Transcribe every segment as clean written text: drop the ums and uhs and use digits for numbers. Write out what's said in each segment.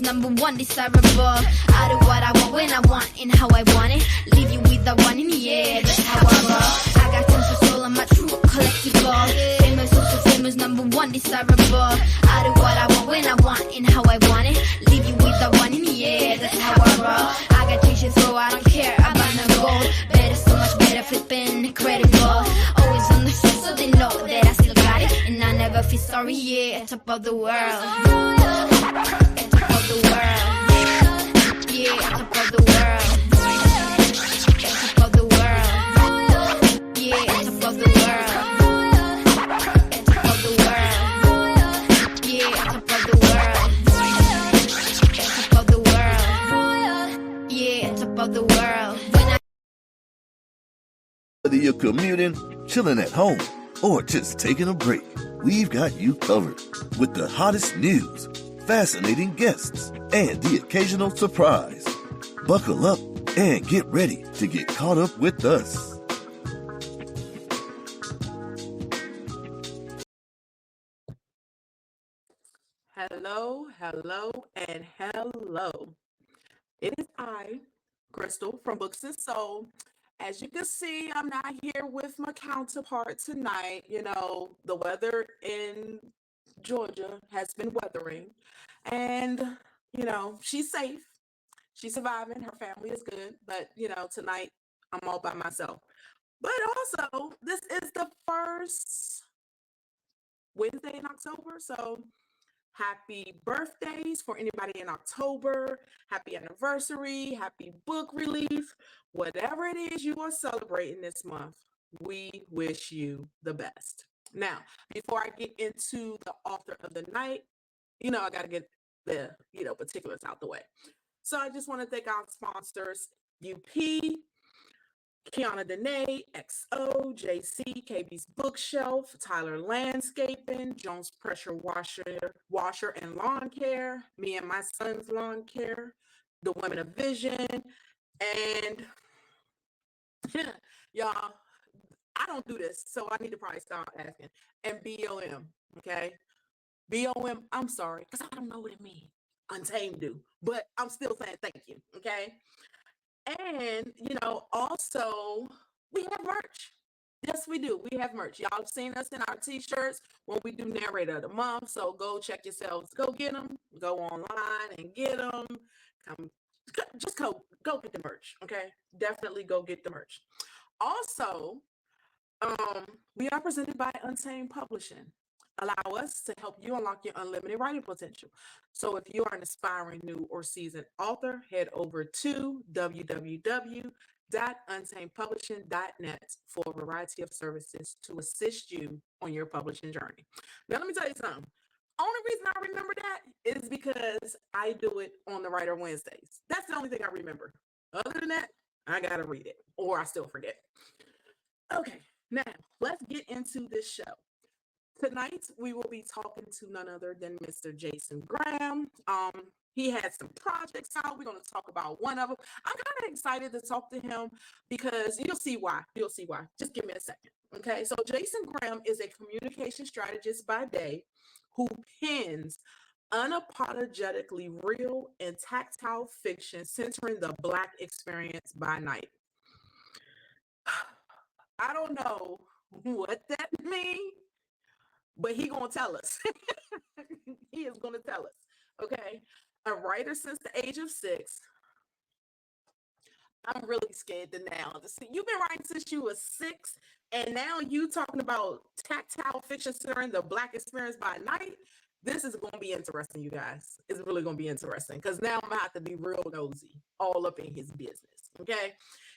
#1 desirable. I do what I want when I want and how I want it. Leave you with the one in the air, that's how I roll. I got tons of soul on my true collectible. Famous, also famous, #1 desirable. I do what I want when I want and how I want it. Leave you with the one in the air, that's how I roll. I got change to throw, I don't care about no gold. Better, so much better, flipping incredible. Always on the street so they know that I still got it. And I never feel sorry, yeah, top of the world. Top of the world. Yeah, top of the world. Top of the world. Yeah, top of the world. Top of the world. Yeah, top of the world. Top of the world. Yeah, top of the world. Whether you're commuting, chilling at home, or just taking a break, we've got you covered with the hottest news, fascinating guests, and the occasional surprise. Buckle up and get ready to get caught up with us. Hello, hello, and hello. It is I, Crystal from Books and Soul. As you can see, I'm not here with my counterpart tonight. You know, the weather in Georgia has been weathering, and she's safe. She's surviving. Her family is good, but tonight I'm all by myself. But also, this is the first Wednesday in October, so happy birthdays for anybody in October. Happy anniversary, happy book release, whatever it is you are celebrating this month. We wish you the best. Now, before I get into the author of the night, I got to get the, particulars out the way. So I just want to thank our sponsors, UP, Kiana Dene, XO, JC, KB's Bookshelf, Tyler Landscaping, Jones Pressure Washer and Lawn Care, Me and My Son's Lawn Care, The Women of Vision, and y'all, I don't do this, so I need to probably start asking. And BOM, okay? BOM, I'm sorry, because I don't know what it means. Untamed do, but I'm still saying thank you, okay? And, also we have merch. Yes, we do. We have merch. Y'all have seen us in our t-shirts when we do narrator of the month. So go check yourselves. Go get them. Go online and get them. Just go get the merch. Okay. Definitely go get the merch. Also, we are presented by Untamed Publishing. Allow us to help you unlock your unlimited writing potential. So if you are an aspiring new or seasoned author, head over to www.untamedpublishing.net for a variety of services to assist you on your publishing journey. Now, let me tell you something. Only reason I remember that is because I do it on the Writer Wednesdays. That's the only thing I remember. Other than that, I got to read it or I still forget. Okay, now let's get into this show. Tonight, we will be talking to none other than Mr. Jsin Graham. He had some projects out. We're going to talk about one of them. I'm kind of excited to talk to him because you'll see why. You'll see why. Just give me a second. Okay, so Jsin Graham is a communication strategist by day who pens unapologetically real and tactile fiction centering the Black experience by night. I don't know what that means, but he gonna tell us. He is gonna tell us. Okay. A writer since the age of 6. I'm really scared to now. You've been writing since you were 6, and now you talking about tactile fiction centering the Black experience by night. This is going to be interesting, you guys. It's really going to be interesting because now I'm going to have to be real nosy all up in his business. Okay.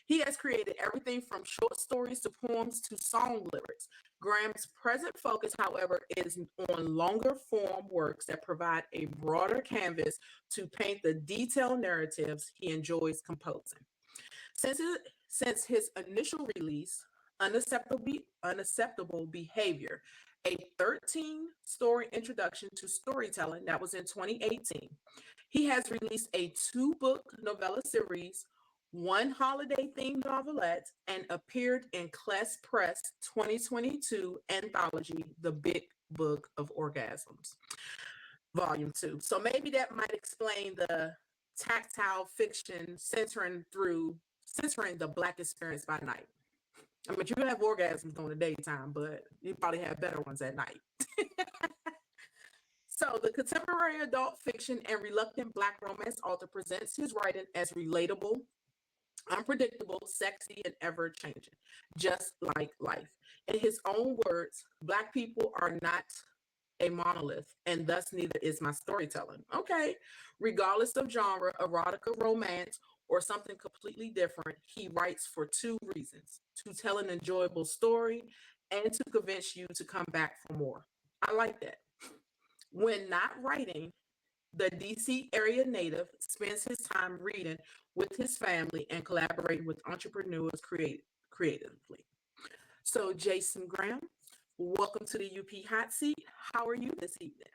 He has created everything from short stories to poems to song lyrics. Graham's present focus, however, is on longer form works that provide a broader canvas to paint the detailed narratives he enjoys composing. Since his initial release, Unacceptable Behavior, a 13-story introduction to storytelling that was in 2018, he has released a 2-book novella series, 1 holiday-themed novelette, and appeared in Kless Press 2022 anthology, The Big Book of Orgasms. Volume 2. So maybe that might explain the tactile fiction centering the Black experience by night. I mean, you have orgasms during the daytime, but you probably have better ones at night. So, the contemporary adult fiction and reluctant Black romance author presents his writing as relatable, unpredictable, sexy, and ever changing, just like life. In his own words, Black people are not a monolith, and thus neither is my storytelling. Okay. Regardless of genre, erotica, romance, or something completely different, he writes for two reasons: to tell an enjoyable story and to convince you to come back for more. I like that. When not writing, the DC area native spends his time reading with his family and collaborating with entrepreneurs creatively. So, Jason Graham, welcome to the UP Hot Seat. How are you this evening?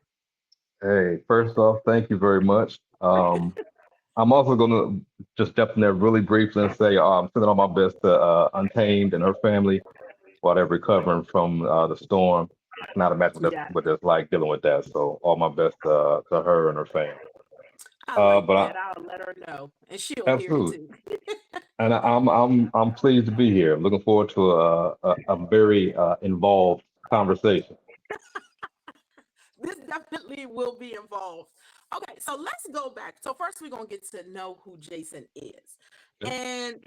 Hey, first off, thank you very much. I'm also going to just step in there really briefly and say I'm sending all my best to Untamed and her family while they're recovering from the storm. I cannot imagine Yeah, what it's like dealing with that. So all my best to her and her family. I like But that. I'll let her know, and she'll hear it absolutely, too. and I'm pleased to be here. Looking forward to a very involved conversation. This definitely will be involved. Okay, so let's go back. So first, we're gonna get to know who Jason is, Yeah. and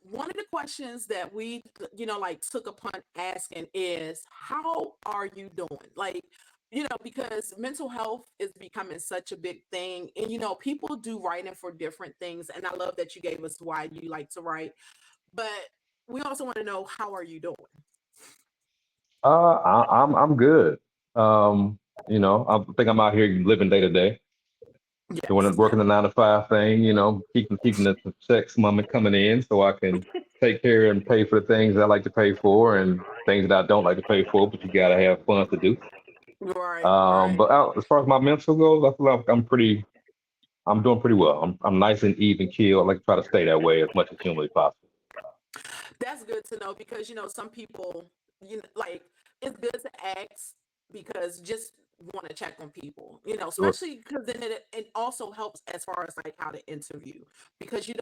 one of the questions that we, like took upon asking is, "How are you doing?" Like, because mental health is becoming such a big thing, and people do writing for different things, and I love that you gave us why you like to write, but we also want to know how are you doing. I'm good. I think I'm out here living day to day, doing Yes, it, working the 9 to 5 thing. Keeping the checks money coming in, so I can take care and pay for the things I like to pay for and things that I don't like to pay for. But you gotta have fun to do. right, right. But as far as my mental goes, I feel like I'm doing pretty well. I'm nice and even keel. I like to try to stay that way as much as humanly possible. That's good to know because some people, like it's good to ask because just want to check on people, Sure. especially because then it also helps as far as like how to interview because you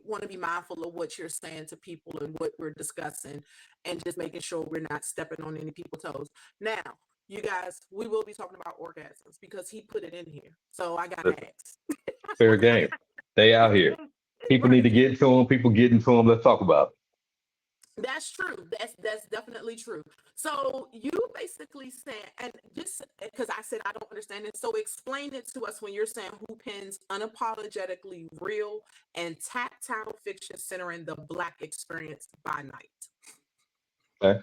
want to be mindful of what you're saying to people and what we're discussing and just making sure we're not stepping on any people's toes. Now, you guys, we will be talking about orgasms because he put it in here. So I got to Listen, ask. fair game. Stay out here. People need Right. to get to them. People getting to them. Let's talk about it. That's true. That's definitely true. So you basically saying, and just because I said I don't understand it, so explain it to us when you're saying who pens unapologetically real and tactile fiction centering the Black experience by night. Okay.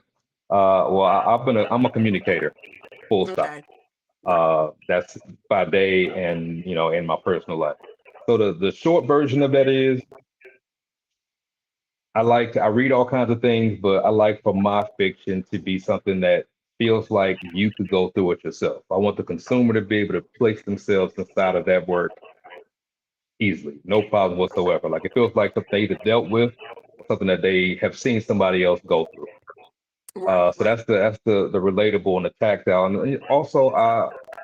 Well, I'm a communicator. Full stop. Okay. Right. That's by day and in my personal life. So the short version of that is I read all kinds of things, but I like for my fiction to be something that feels like you could go through it yourself. I want the consumer to be able to place themselves inside of that work easily, no problem whatsoever. Like it feels like something they either dealt with or something that they have seen somebody else go through. Right. So Right. that's the relatable and the tactile, and also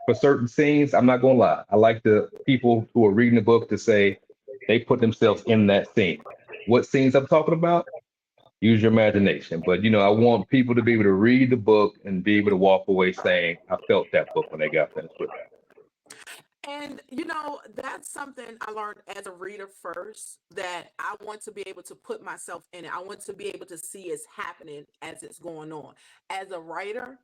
for certain scenes, I'm not gonna lie, I like the people who are reading the book to say they put themselves in that scene. What scenes I'm talking about? Use your imagination, but I want people to be able to read the book and be able to walk away saying, "I felt that book when they got finished with it." And that's something I learned as a reader first that I want to be able to put myself in it. I want to be able to see it's happening as it's going on. As a writer,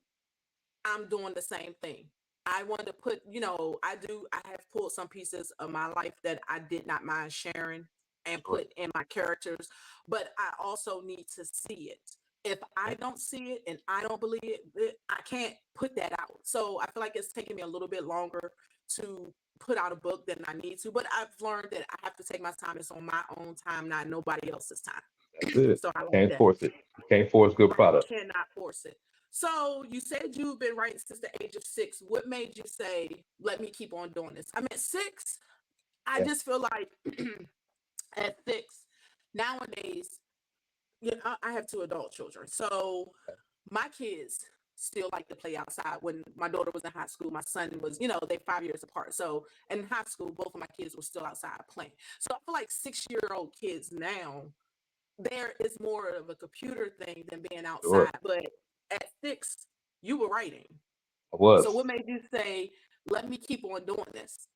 I'm doing the same thing. I want to put, I have pulled some pieces of my life that I did not mind sharing and Sure. put in my characters, but I also need to see it. If I Yeah. don't see it and I don't believe it, I can't put that out. So I feel like it's taking me a little bit longer to put out a book than I need to, but I've learned that I have to take my time. It's on my own time, not nobody else's That's time. it. So I like Can't that. force it. You can't force good Right. product. Cannot force it. So you said you've been writing since the age of 6. What made you say, let me keep on doing this? I mean, 6, I Yeah. just feel like at 6, nowadays, I have 2 adult children. So my kids, still like to play outside. When my daughter was in high school, my son was, you know, they're 5 years apart. So in high school, both of my kids were still outside playing. So I feel like 6-year-old kids now, there is more of a computer thing than being Sure. outside. But at 6, you were writing. I So was. what made you say, let me keep on doing this?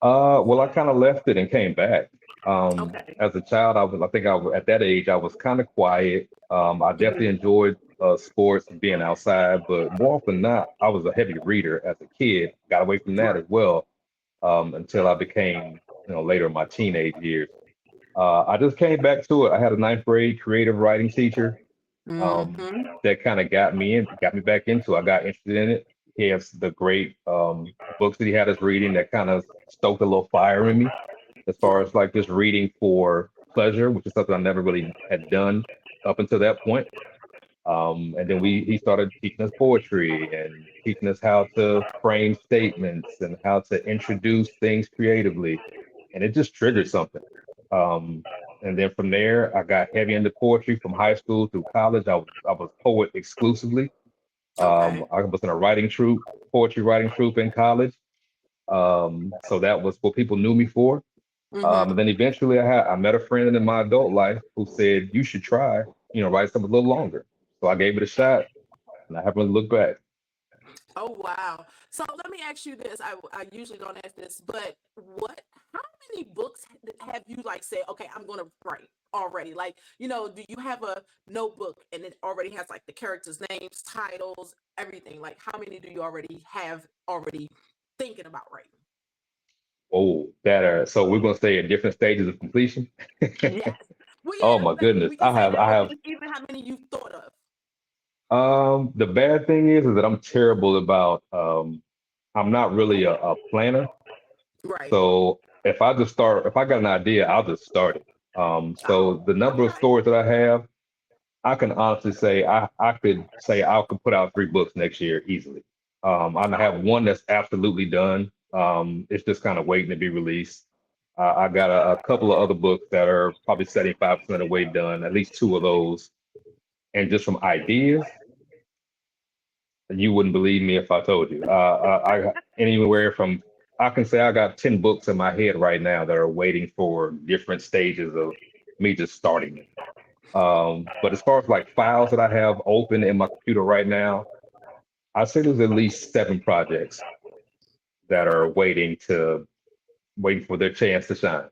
Well, I kind of left it and came back. Okay. As a child, I think I was, at that age, I was kind of quiet. I definitely Hmm. enjoyed sports and being outside, but more often than not, I was a heavy reader as a kid. Got away from that as Right. well until I became, later in my teenage years. I just came back to it. I had a ninth grade creative writing teacher Hmm. that kind of got me back into it. I got interested in it. He has the great books that he had us reading that kind of stoked a little fire in me as far Right. as like just reading for pleasure, which is something I never really had done up until that point. And then he started teaching us poetry and teaching us how to frame statements and how to introduce things creatively. And it just triggered something. Um, and then from there, I got heavy into poetry from high school through college. I was poet exclusively. Okay. I was in a writing troupe, poetry writing troupe in college. So that was what people knew me for. And Hmm. then eventually I met a friend in my adult life who said, you should try, write something a little longer. So I gave it a shot and I haven't really looked back. Oh wow. So let me ask you this. I usually don't ask this, but how many books have you like said, okay, I'm gonna write already? Like, do you have a notebook and it already has like the characters' names, titles, everything? Like how many do you already have already thinking about writing? Oh, so we're gonna say at different stages of completion. Yes. Well, Oh yeah, my goodness. we can say that, I or have just even how many you thought of. the bad thing is that I'm terrible about I'm not really a planner. Right. So if I got an idea, I'll just start it. So Oh, the number of okay. stories that I have, I can honestly say I could say I could put out 3 books next year easily. I have Oh, one that's absolutely done. It's just kind of waiting to be released. I got a couple of other books that are probably 75% of the way done, at least 2 of those. And just from ideas, you wouldn't believe me if I told you. Anywhere from I can say I got 10 books in my head right now that are waiting for different stages of me just starting them. But as far as like files that I have open in my computer right now, I say there's at least 7 projects that are waiting for their chance to shine.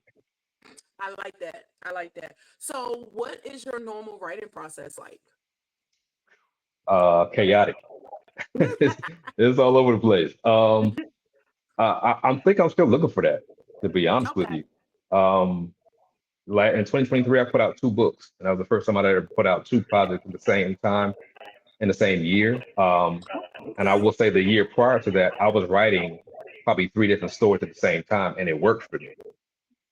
I like that. I like that. So, what is your normal writing process like? Chaotic. it's, it's all over the place. I think I'm still looking for that, to be honest with Okay. you. Um, like in 2023, I put out 2 books, and that was the first time I'd ever put out 2 projects at the same time in the same year. And I Okay. will say the year prior to that, I was writing probably 3 different stories at the same time, and it worked for me.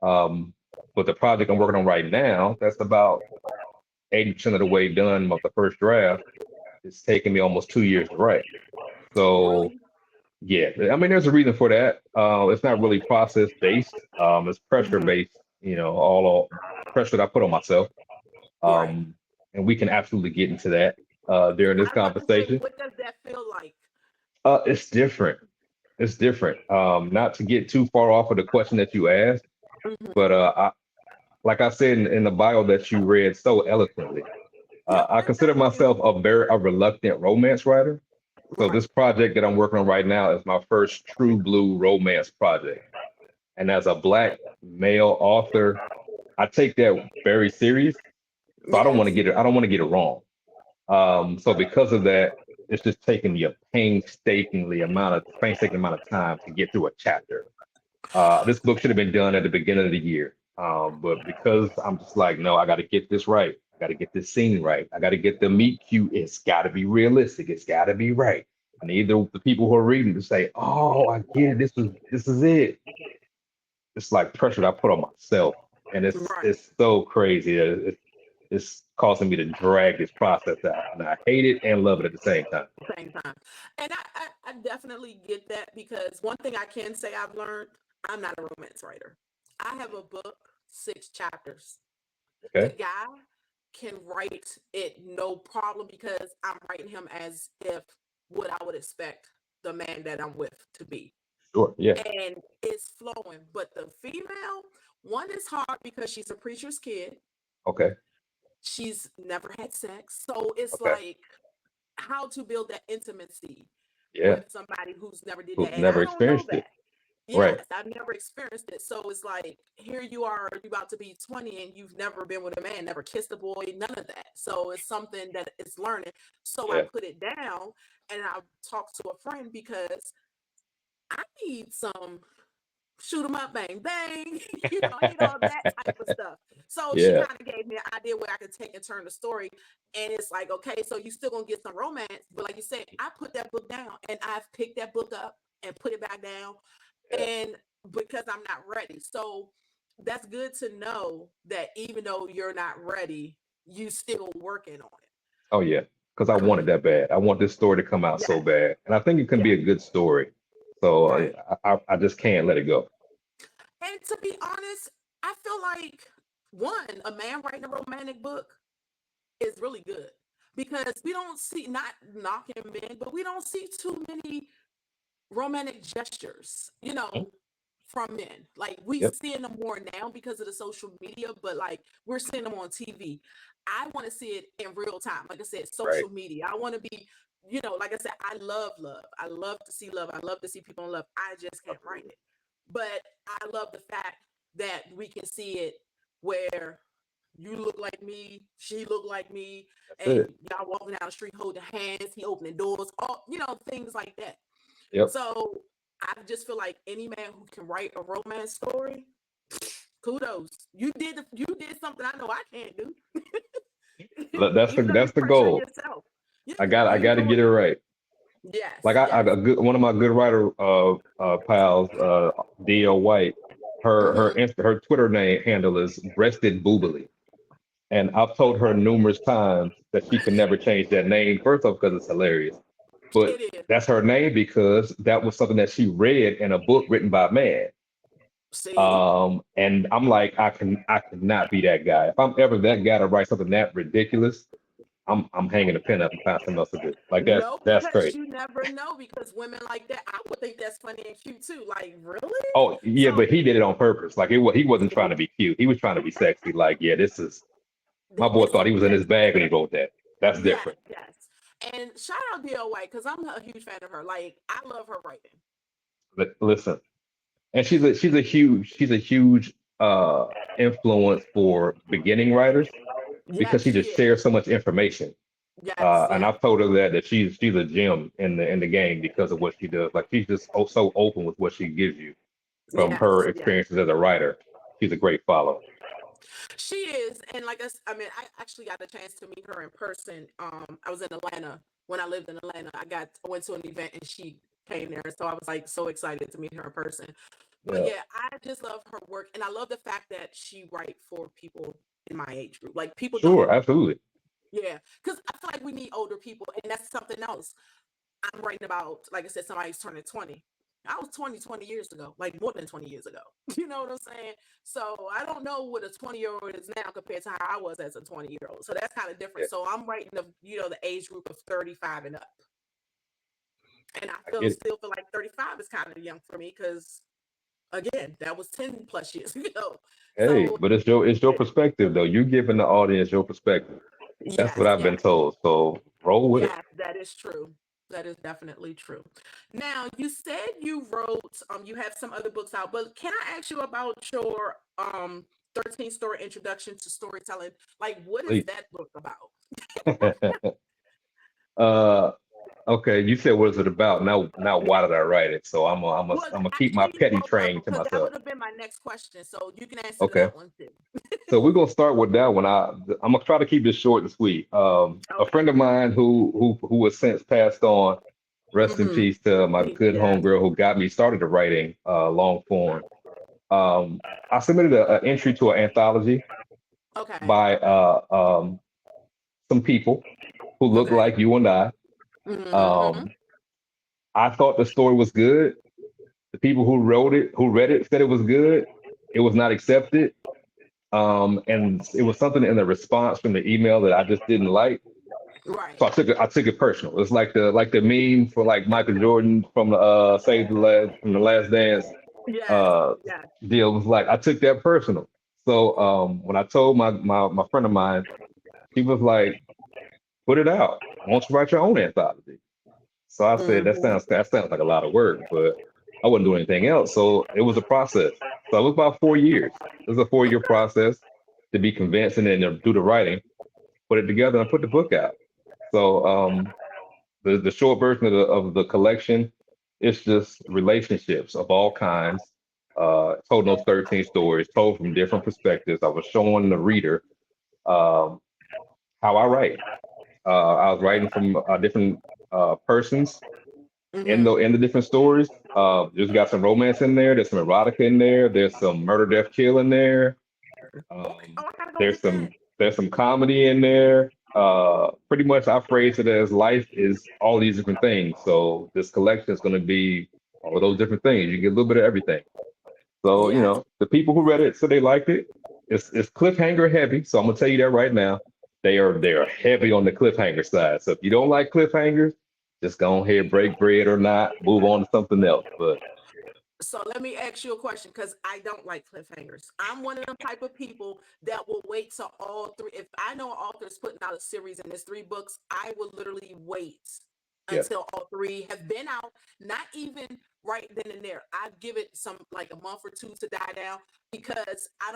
Um, but the project I'm working on right now, that's about 80% of the way done of the first draft. It's taken me almost 2 years to write. So Really? yeah, I mean, there's a reason for that. It's not really process based. It's pressure Hmm. based. All pressure that I put on myself. Right. Um, and we can absolutely get into that during this I was about to say, conversation. what does that feel like? It's different. It's different. Not to get too far off of the question that you asked, but Hmm. like I said in the bio that you read so eloquently, No, I consider thank you. myself a reluctant romance writer. So this Right. project that I'm working on right now is my first true blue romance project. And as a black male author, I take that very serious. So I don't want to Yes. get it. I don't want to get it wrong. So because of that, it's just taking me a painstaking amount of time to get through a chapter. This book should have been done at the beginning of the year. But because I'm just like, no, I got to get this right. I got to get this scene right. I got to get the meet cute. It's got to be realistic. It's got to be right. I need the people who are reading to say, oh, I get it. This is it. It's like pressure that I put on myself, and it's Right. it's so crazy. It's causing me to drag this process out, and I hate it and love it at the same time. Same time. And I definitely get that because one thing I can say I've learned, I'm not a romance writer. I have a book, 6 chapters. The Okay. guy can write it no problem because I'm writing him as if what I would expect the man that I'm with to be. Sure. Yeah. And it's flowing. But the female one is hard because she's a preacher's kid. Okay. She's never had sex. So it's Okay. like how to build that intimacy Yeah. with somebody who's never did Who's that. And never I don't know experienced that. it. Right. Yes, I've never experienced it. So it's like, here you are, you're about to be 20 and you've never been with a man, never kissed a boy, none of that. So it's something that it's learning. So I Yeah. put it down and I talked to a friend because I need some shoot 'em up, bang, bang. I need all that type of stuff. So she Yeah. kind of gave me an idea where I could take and turn the story. And it's like, okay, so you still gonna get some romance, but like you said, I put that book down and I've picked that book up and put it back down, Yeah. and because I'm not ready. So that's good to know that even though you're not ready, you still working on Oh yeah. Because I wanted that bad. I want this story to come out it. so Yeah, bad, and I think it can yeah, be a good story. So right. I just can't let it go. And to be honest, I feel like one, a man writing a romantic book is really good because we don't see, not knocking men, but we don't see too many romantic gestures, Mhm. from men. Like we Yep. seeing them more now because of the social media, but like we're seeing them on TV. I want to see it in real time. Like I said, Right. social media. I want to be, like I said, I love love. I love to see love. I love to see people in love. I just can't write Absolutely. it. But I love the fact that we can see it where you look like me, she look like me, That's and it. y'all walking down the street holding hands, he opening doors, all things like that. Yep. So I just feel like any man who can write a romance story, kudos. You did something I know I can't do. That's the Even though you that's the portray goal. yourself. Yeah, I you got to doing get it right. yes, Like I yes. a good one of my good writer pals, D.L. White. Hmm. Her Twitter name handle is Breasted Boobily, and I've told her numerous times that she can never change that name. First off, because it's hilarious, but It is. that's her name because that was something that she read in a book written by a man. See? And I'm like, I cannot be that guy. If I'm ever that guy to write something that ridiculous, I'm hanging a pen up and find something else to do. Like No, that's because crazy. you never know. Because women like that, I would think that's funny and cute too. Like, really? Oh yeah, So, but he did it on purpose. Like he wasn't trying see, to be cute. He was trying to be sexy. Like, yeah, this is my boy it's thought he was in his okay. bag when he wrote that. That's Yes, different. yes. And shout out DL White because I'm a huge fan of her. Like, I love her writing. But listen, and she's a huge influence for beginning writers because Yes, she she just is. shares so much information. Yes, And yes, I've told her that she's a gem in the game because of what she does. Like she's just so open with what she gives you from her yes, yes. experiences as a writer. She's a great follow. She is. And like I mean, I actually got a chance to meet her in person. I was in Atlanta when I lived in Atlanta. I went to an event and she came there. So I was like so excited to meet her in person. But Yeah, yeah, I just love her work. And I love the fact that she write for people in my age group. Like people sure, don't, absolutely. yeah. Because I feel like we need older people. And that's something else. I'm writing about, like I said, somebody's turning 20. I was 20 years ago, like more than 20 years ago. You know what I'm saying? So I don't know what a 20-year-old is now compared to how I was as a 20-year-old. So that's kind of Yeah, different. So I'm writing the age group of 35 and up. And I I get it. still feel like 35 is kind of young for me because again, that was 10 plus years ago. Hey, So but it's your perspective though. You giving the audience your perspective. That's yes, what I've been yes. told. So roll with it. Yeah, that is true. That is definitely true. Now, you said you wrote, you have some other books out, but can I ask you about your 13 story introduction to storytelling? Like, what is Please. that book about? uh, okay. You said what is it about? Now why did I write it? So Well, I'm gonna keep my actually, you petty both of train them, to because that myself. would have been my next question. So you can answer Okay. that one too. So we're gonna start with that one. I'm gonna try to keep this short and sweet. A Okay. friend of mine who has since passed on. Rest in Mm-hmm. peace to my good Yes. homegirl who got me started to writing long form. Um, I submitted an entry to an anthology Okay. by some people who look Okay. like you and I. Mm-hmm. Um, I thought the story was good. The people who read it, said it was good. It was not accepted. And it was something in the response from the email that I just didn't like. Right. So I took it personal. It's like the meme for like Michael Jordan from the Save the Last from the Last Dance Yes. uh Yes. deal. Was like I took that personal. So when I told my friend of mine, he was like, put it out. Why don't you write your own anthology? So I said, Hmm. that sounds like a lot of work, but I wouldn't do anything else. So it was a process. So it was about 4 years. It was a 4 year Okay. process to be convincing and then do the writing, put it together, and put the book out. So the short version of the collection, it's just relationships of all kinds. Told those 13 stories, told from different perspectives. I was showing the reader um, how I write. I was writing from different persons in Hmm. the different stories. There's got some romance in there. There's some erotica in there. There's some murder, death, kill in there. Okay. Oh, I gotta go There's get that. some comedy in there. Pretty much, I phrase it as life is all these different things. So this collection is going to be all of those different things. You get a little bit of everything. So Yes. the people who read it said they liked it. It's cliffhanger heavy. So I'm gonna tell you that right now. They are heavy on the cliffhanger side. So if you don't like cliffhangers, just go ahead, break bread or not, move on to something else. But So let me ask you a question because I don't like cliffhangers. I'm one of them type of people that will wait till all three. If I know an author is putting out a series and it's 3 books, I will literally wait yeah, until all three have been out. Not even right then and there. I give it some like a month or two to die down because I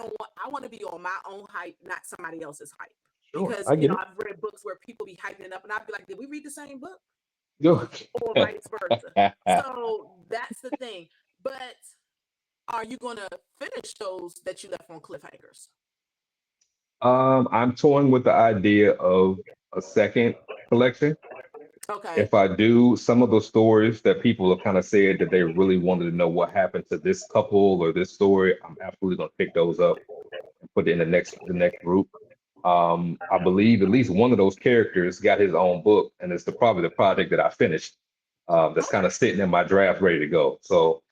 want to be on my own hype, not somebody else's hype. sure, Because I get it. I've read books where people be hyping it up and I'd be like, did we read the same book? Go. Or vice versa. So that's the thing. But are you going to finish those that you left on cliffhangers? I'm toying with the idea of a second collection. Okay. If I do, some of those stories that people have kind of said that they really wanted to know what happened to this couple or this story, I'm absolutely gonna pick those up and put it in the next group. I believe at least one of those characters got his own book, and it's probably the project that I finished. That's kind Okay. of sitting in my draft, ready to go. So,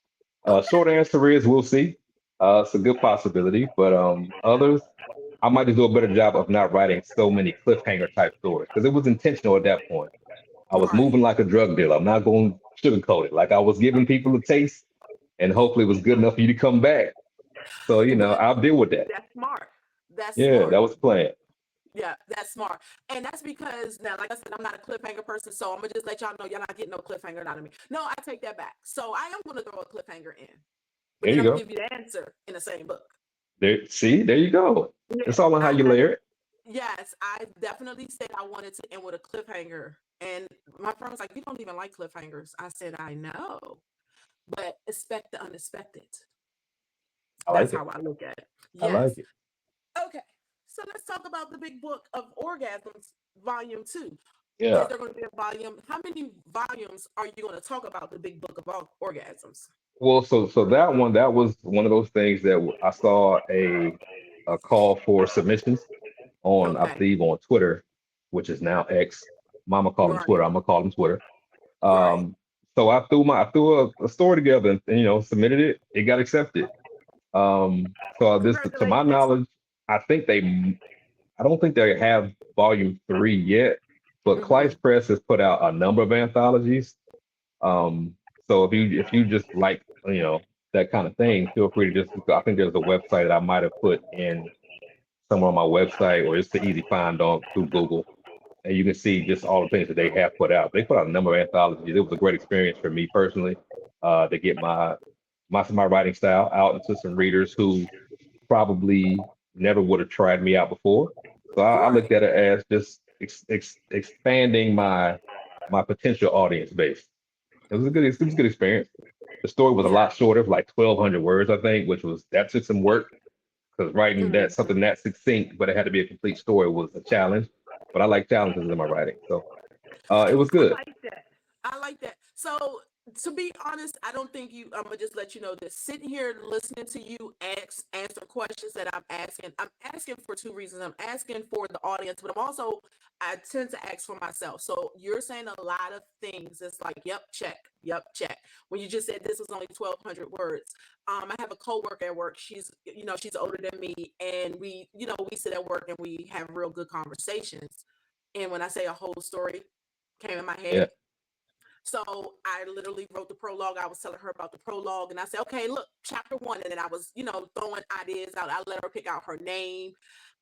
Okay. short answer is we'll see. It's a good possibility, but others, I might just do a better job of not writing so many cliffhanger type stories because it was intentional at that point. I was Right. moving like a drug dealer. I'm not going to sugarcoat it. Like I was giving people a taste, and hopefully it was good enough for you to come back. So, But I'll deal with that. that's smart. That's Yeah, smart. that was the plan. Yeah, that's smart. And that's because now, like I said, I'm not a cliffhanger person. So I'm going to just let y'all know y'all not getting no cliffhanger out of me. No, I take that back. So I am going to throw a cliffhanger in, but There then you I'm going go. to give you the answer in the same book. There you go. Yeah. It's all on how you layer it. Yes, I definitely said I wanted to end with a cliffhanger. And my friend was like, you don't even like cliffhangers. I said, I know, but expect the unexpected. I That's like it. how I look at it. I like Yes. it. Okay. So let's talk about the big book of orgasms, volume 2. Is Yeah. there going to be a volume? How many volumes are you going to talk about the big book of all orgasms? Well, so that was one of those things that I saw a call for submissions on, I Okay. believe, on Twitter, which is now X. Mama called him Right. Twitter. I'm gonna call him Twitter. Right. So I threw a story together and submitted it. It got accepted. So this, to my Congratulations. knowledge, I think I don't think they have volume 3 yet, but Hmm. Kleist Press has put out a number of anthologies. Um, so if you just like that kind of thing, feel free to just I think there's a website that I might have put in somewhere on my website, or it's an easy find on through Google, and you can see just all the things that they have put out. They put out a number of anthologies. It was a great experience for me personally, to get my writing style out into some readers who probably never would have tried me out before. So I Right. looked at it as just expanding my potential audience base. It was a good experience. The story was a Yeah. lot shorter, like 1,200 words, I think, that took some work because writing that Mhm. something that succinct, but it had to be a complete story was a challenge. But I like challenges in my writing, so it was I good. like that. I like that. So To be honest, I don't think you. I'm gonna just let you know that sitting here listening to you answer questions that I'm asking. I'm asking for two reasons. I'm asking for the audience, but I tend to ask for myself. So you're saying a lot of things. It's like, yep, check, yep, check. When you just said this was only 1,200 words. I have a coworker at work. She's older than me, and we sit at work and we have real good conversations. And when I say a whole story came in my Yeah. head, so I literally wrote the prologue. I was telling her about the prologue, and I said, "Okay, look, chapter one." And then I was, throwing ideas out. I let her pick out her name.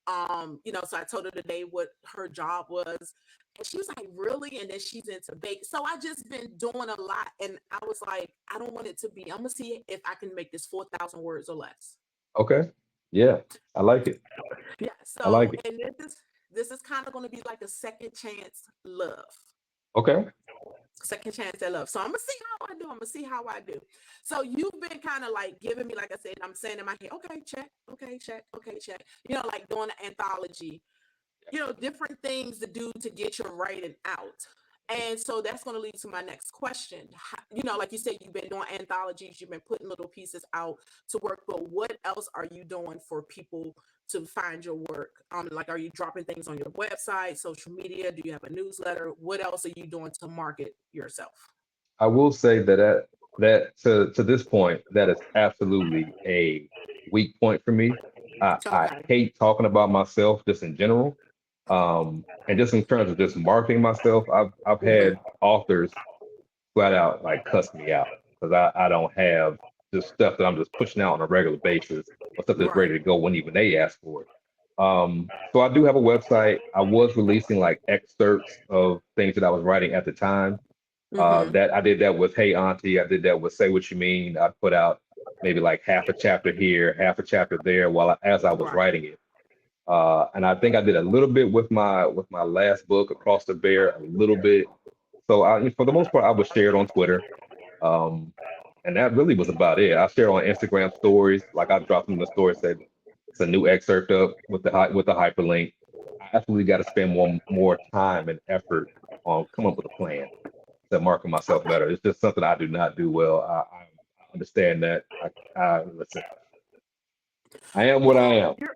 So I told her today what her job was, and she was like, "Really?" And then she's into bake. So I just been doing a lot, and I was like, "I don't want it to be. I'm gonna see if I can make this 4,000 words or less." Okay. Yeah. I like it. Yeah. I like So, it. and this is kind of going to be like a second chance love. Okay. Second chance at love. So I'm gonna see how I do. I'm gonna see how I do. So you've been kind of like giving me, like I said, I'm saying in my head, okay, check, okay, check, okay, check. Like doing an anthology, different things to do to get your writing out. And so that's going to lead to my next question. Like you said, you've been doing anthologies, you've been putting little pieces out to work, but what else are you doing for people to find your work? Like, are you dropping things on your website, social media? Do you have a newsletter? What else are you doing to market yourself? I will say that to this point, that is absolutely a weak point for me. I Okay. hate talking about myself just in general. And just in terms of just marketing myself, I've Hmm. had authors flat out like cuss me out because I don't have just stuff that I'm just pushing out on a regular basis or stuff that's ready Right. to go when even they ask for it. So I do have a website. I was releasing like excerpts of things that I was writing at the time. Hmm. That I did that with Hey Auntie. I did that with Say What You Mean. I put out maybe like half a chapter here, half a chapter there as I was Right. writing it. And I think I did a little bit with my last book, Across the Bear, a little bit. So for the most part, I would share it on Twitter. Um, and that really was about it. I share on Instagram stories, like I dropped in the story said it's a new excerpt up with with the hyperlink. I absolutely got to spend more time and effort on coming up with a plan to market myself Okay. better. It's just something I do not do well. I understand that. Listen, I am what I Well, am.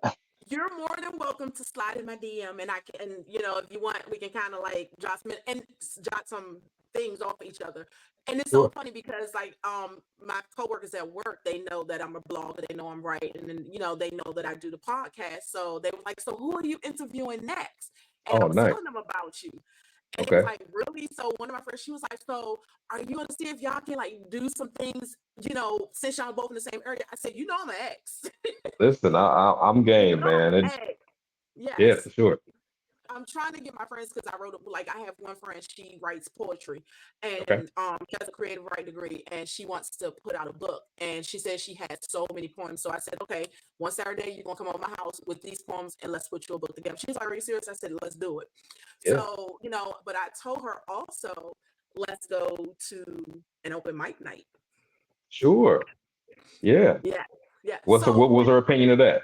you're more than welcome to slide in my DM, and I can, if you want, we can kind of like jot some things off each other. And it's so Sure. funny because like my coworkers at work, they know that I'm a blogger, they know I'm writing, and they know that I do the podcast. So they were like, "So who are you interviewing next?" And I Oh, was nice. telling them about you. And they was Okay. like, "Really?" So one of my friends, she was like, "So are you gonna see if y'all can like do some things, since y'all both in the same area?" I said, "I'm an ex." Listen, I'm You game, know I'm man. an And egg. yeah, for Yes. sure. I'm trying to get my friends because I wrote a like I have one friend, she writes poetry Okay. and she has a creative writing degree and she wants to put out a book and she says she has so many poems. So I said, okay, one Saturday you're gonna come over my house with these poems and let's put your book together. She's like, are you serious? I said, let's do it. Yeah. So, but I told her also, let's go to an open mic night. Sure. Yeah. Yeah. Yeah. What So was her opinion of that?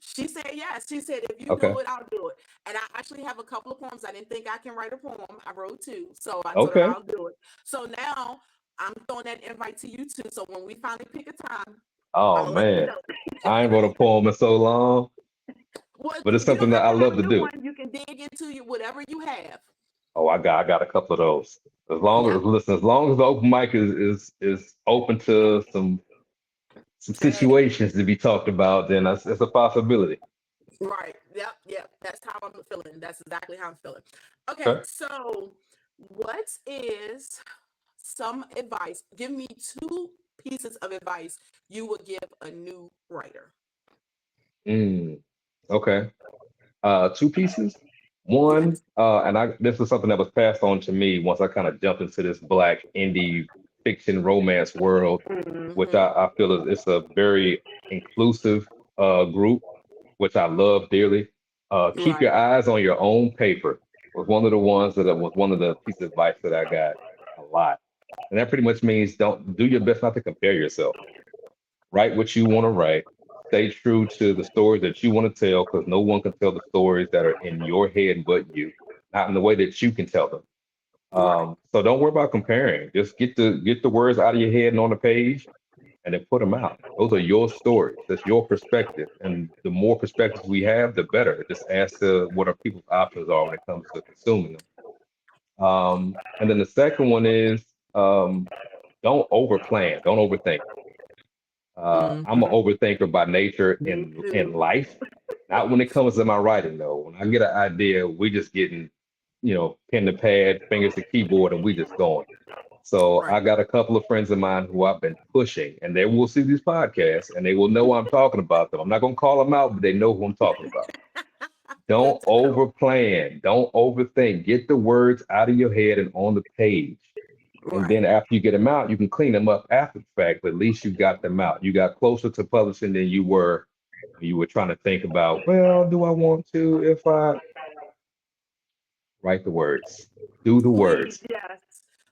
she said yes. She said, if you do Okay. it, I'll do it. And I actually have a couple of poems. I didn't think I can write a poem. I wrote two. So I told her Okay. I'll do it. So now I'm throwing that invite to you too. So when we finally pick a time, I'm Oh gonna let you man. know. I ain't wrote a poem in so long, Well, but it's you something don't that have I to have love a to new do. one. You can dig into you whatever you have. Oh, I got a couple of those. Yeah. As long as the open mic is open to some Hey. situations to be talked about, then that's a possibility. Right. Yep. Yep. That's how I'm feeling. That's exactly how I'm feeling. Okay. Okay. So what is some advice? Give me two pieces of advice you would give a new writer. Mm, okay. Two pieces. Yes. One, and I this is something that was passed on to me once I kind of jumped into this black indie fiction romance world, which Hmm. I feel is it's a very inclusive group, which I love dearly. Keep Right. your eyes on your own paper was one of the ones that was one of the pieces of advice that I got a lot. And that pretty much means don't do your best not to compare yourself. Write what you want to write. Stay true to the stories that you want to tell because no one can tell the stories that are in your head but you, not in the way that you can tell them. Right. So don't worry about comparing. Just get the words out of your head and on the page, and then put them out. Those are your stories. That's your perspective. And the more perspectives we have, the better. It just adds to what our people's options are when it comes to consuming them. And then the second one is don't overplan, don't overthink. I'm an Hmm. overthinker by nature Me in too. life. Not when it comes to my writing though. When I get an idea, we just getting, pen to pad, fingers to keyboard, and we just going. So Right. I got a couple of friends of mine who I've been pushing, and they will see these podcasts and they will know I'm talking about them. I'm not gonna call them out, but they know who I'm talking about. Good Don't to know. overplan, don't overthink. Get the words out of your head and on the page. And Right. then after you get them out, you can clean them up after the fact, but at least you got them out. You got closer to publishing than you were when you were trying to think about, well, do I want to? If I write the words, do the Please, words. yes.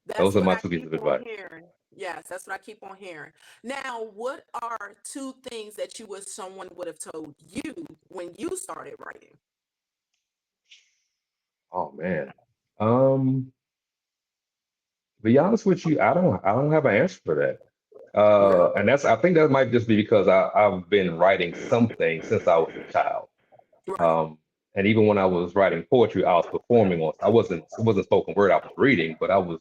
That's Those are what my I two pieces keep of on advice. hearing. Yes, that's what I keep on hearing. Now, what are two things that you wish someone would have told you when you started writing? Oh man. Um, to be honest with you, I don't have an answer for that. Really? And I think that might just be because I've been writing something since I was a child. Right. Um, and even when I was writing poetry, I was performing on. It wasn't spoken word. I was reading, but I was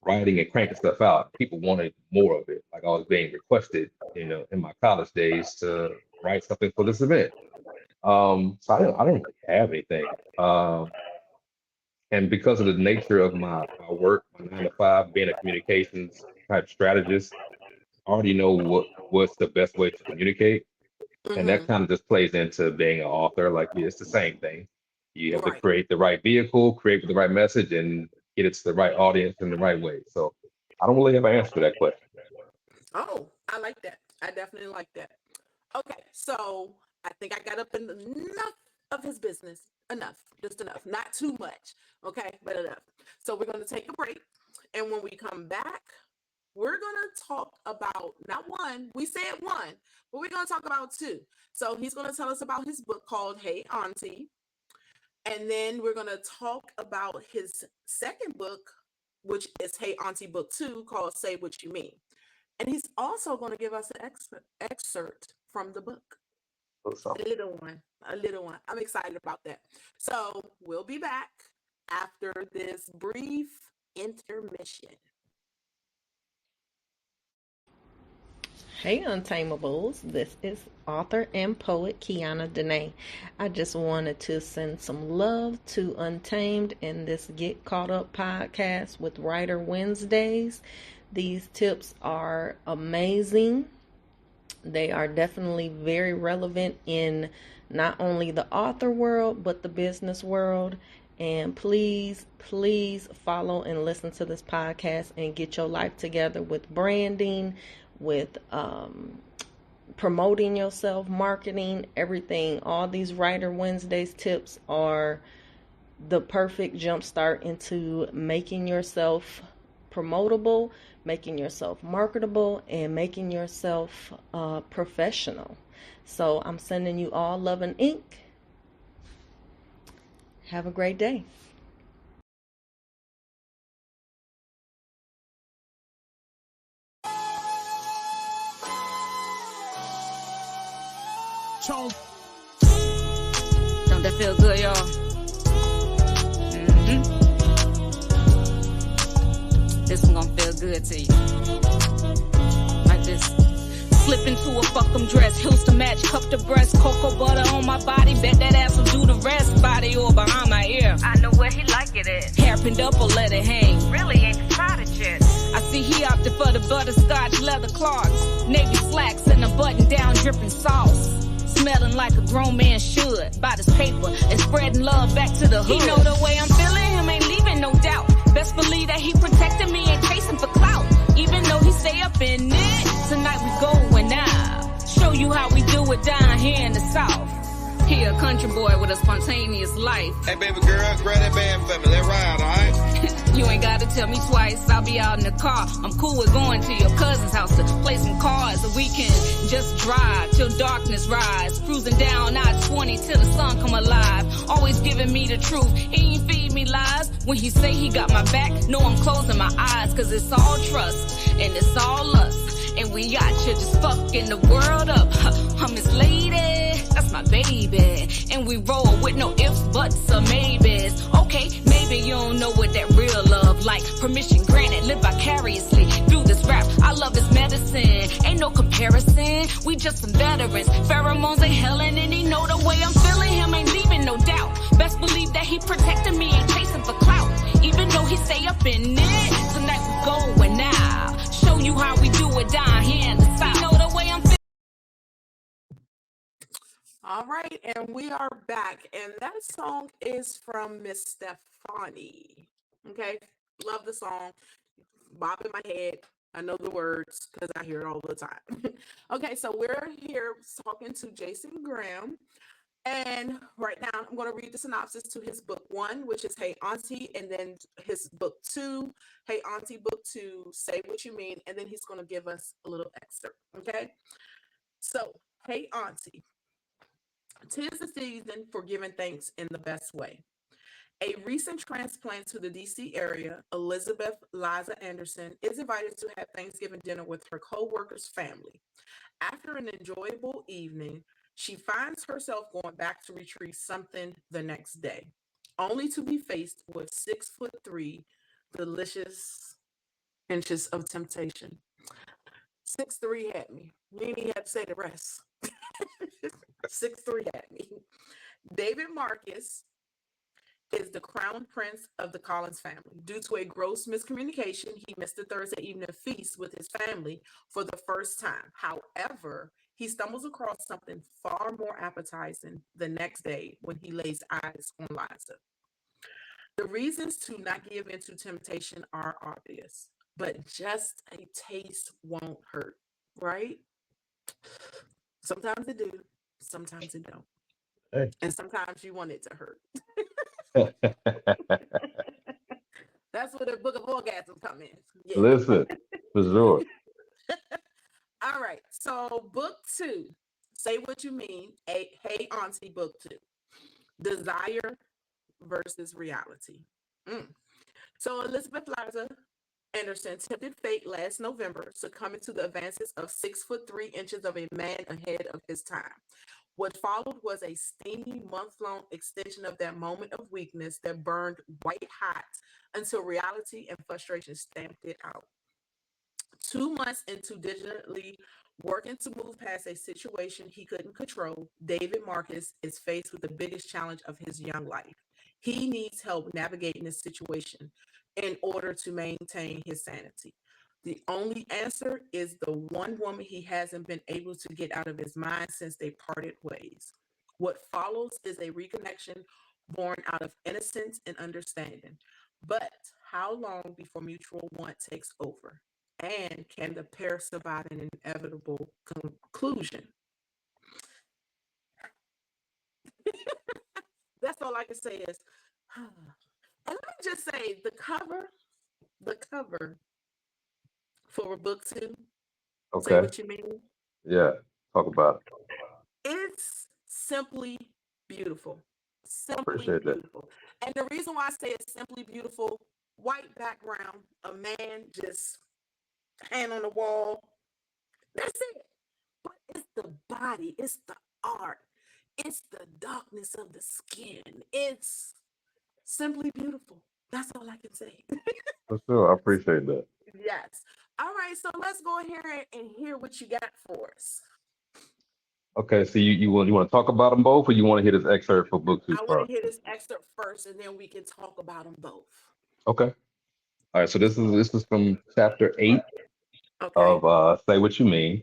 writing and cranking stuff out. People wanted more of it. Like I was being requested, in my college days to write something for this event. So I don't really have anything. And because of the nature of my work, my 9 to 5, being a communications type strategist, I already know what's the best way to communicate. And that Mm-hmm. kind of just plays into being an author. Like it's the same thing. You have to Right. create the right vehicle, create the right message, and get it to the right audience in the right way. So I don't really have an answer to that question. Oh, I like that. I definitely like that. Okay, so I think I got up in enough of his business. Enough, just enough. Not too much. Okay, but enough. So we're going to take a break. And when we come back, we're going to talk about not one, we said one, but we're going to talk about two. So he's going to tell us about his book called Hey Auntie. And then we're going to talk about his second book, which is Hey Auntie Book 2, called Say What You Mean. And he's also going to give us an excerpt from the book. So, A little one, a little one. I'm excited about that. So we'll be back after this brief intermission. Hey Untamables, this is author and poet Kiana Dene. I just wanted to send some love to Untamed in this Get Caught Up podcast with Writer Wednesdays. These tips are amazing. They are definitely very relevant in not only the author world, but the business world. And please, please follow and listen to this podcast and get your life together with branding, with promoting yourself, marketing, everything. All these Writer Wednesdays tips are the perfect jumpstart into making yourself promotable, making yourself marketable, and making yourself professional. So I'm sending you all love and ink. Have a great day. Don't that feel good, y'all? This one gonna feel good to you. Like this. Slip into a fuck 'em dress, heels to match, cup to breast, cocoa butter on my body, bet that ass will do the rest, body or behind my ear. I know where he like it at. Hair pinned up or let it hang. Really ain't decided yet. I see he opted for the butterscotch leather clogs, navy slacks and a button down dripping sauce. Smelling like a grown man should. Bought his paper and spreading love back to the hood. He know the way I'm feeling, him ain't leaving, no doubt. Best believe that he protecting me and chasing for clout. Even though he stay up in it, tonight we going out. Show you how we do it down here in the South. He He a country boy with a spontaneous life. Hey, baby girl, grab that band for me. Let's ride, all right? You ain't gotta tell me twice, I'll be out in the car. I'm cool with going to your cousin's house to play some cards. So we can just drive till darkness rise. Cruising down I-20 till the sun come alive. Always giving me the truth, he ain't feed me lies. When he say he got my back, no, I'm closing my eyes. Cause it's all trust, and it's all lust. And we out here just fucking the world up. I'm his lady, that's my baby. And we roll with no ifs, buts, or maybes. Okay, maybe you don't know what that real love like. Permission granted, live vicariously through this rap. I love his medicine, ain't no comparison. We just some veterans, pheromones ain't hellin'. And he know the way I'm feeling him, ain't leaving no doubt. Best believe that he protecting me, ain't chasing for clout. Even though he stay up in it, tonight we going out. Show you how we do it down here in the South. You know the way I'm feeling. All right, and we are back, and that song is from Miss Stefani. Okay, love the song. Bob in my head. I know the words because I hear it all the time. Okay, so we're here talking to Jsin Graham. And right now, I'm going to read the synopsis to his book 1, which is Hey Auntie, and then his book 2, Hey Auntie, book 2, Say What You Mean, and then he's going to give us a little excerpt, okay? So, Hey Auntie, 'tis the season for giving thanks in the best way. A recent transplant to the DC area, Elizabeth Liza Anderson, is invited to have Thanksgiving dinner with her co-worker's family. After an enjoyable evening, she finds herself going back to retrieve something the next day, only to be faced with 6'3" delicious inches of temptation. 6'3" had me. You ain't even have to say the rest. 6'3" had me. David Marcus is the crown prince of the Collins family. Due to a gross miscommunication, he missed the Thursday evening feast with his family for the first time. However, he stumbles across something far more appetizing the next day when he lays eyes on Liza. The reasons to not give in to temptation are obvious, but just a taste won't hurt, right? Sometimes it do, sometimes it don't. Hey. And sometimes you want it to hurt. That's where the book of orgasm come in. Yeah. Listen, for sure. All right. So book 2, Say What You Mean. Hey Auntie, book 2. Desire versus reality. So Elizabeth Liza Anderson tempted fate last November, succumbing to the advances of 6'3" of a man ahead of his time. What followed was a steamy month-long extension of that moment of weakness that burned white hot until reality and frustration stamped it out. 2 months into diligently working to move past a situation he couldn't control, David Marcus is faced with the biggest challenge of his young life. He needs help navigating this situation in order to maintain his sanity. The only answer is the one woman he hasn't been able to get out of his mind since they parted ways. What follows is a reconnection born out of innocence and understanding. But how long before mutual want takes over? And can the pair survive an inevitable conclusion? That's all I can say is, and let me just say the cover for book 2, Say Okay. What You Mean, Yeah. Talk about it. it's simply beautiful. Simply Appreciate that. beautiful. And the reason why I say it's simply beautiful, white background, a man just hand on the wall. That's it. But it's the body, it's the art, it's the darkness of the skin. It's simply beautiful. That's all I can say. For sure. I appreciate that. Yes. All right, so let's go ahead and hear what you got for us. Okay, so you want to talk about them both, or you want to hear this excerpt for book 2 I want first? to hear this excerpt first, and then we can talk about them both. Okay. All right. So this is from chapter 8 Okay. of Say What You Mean,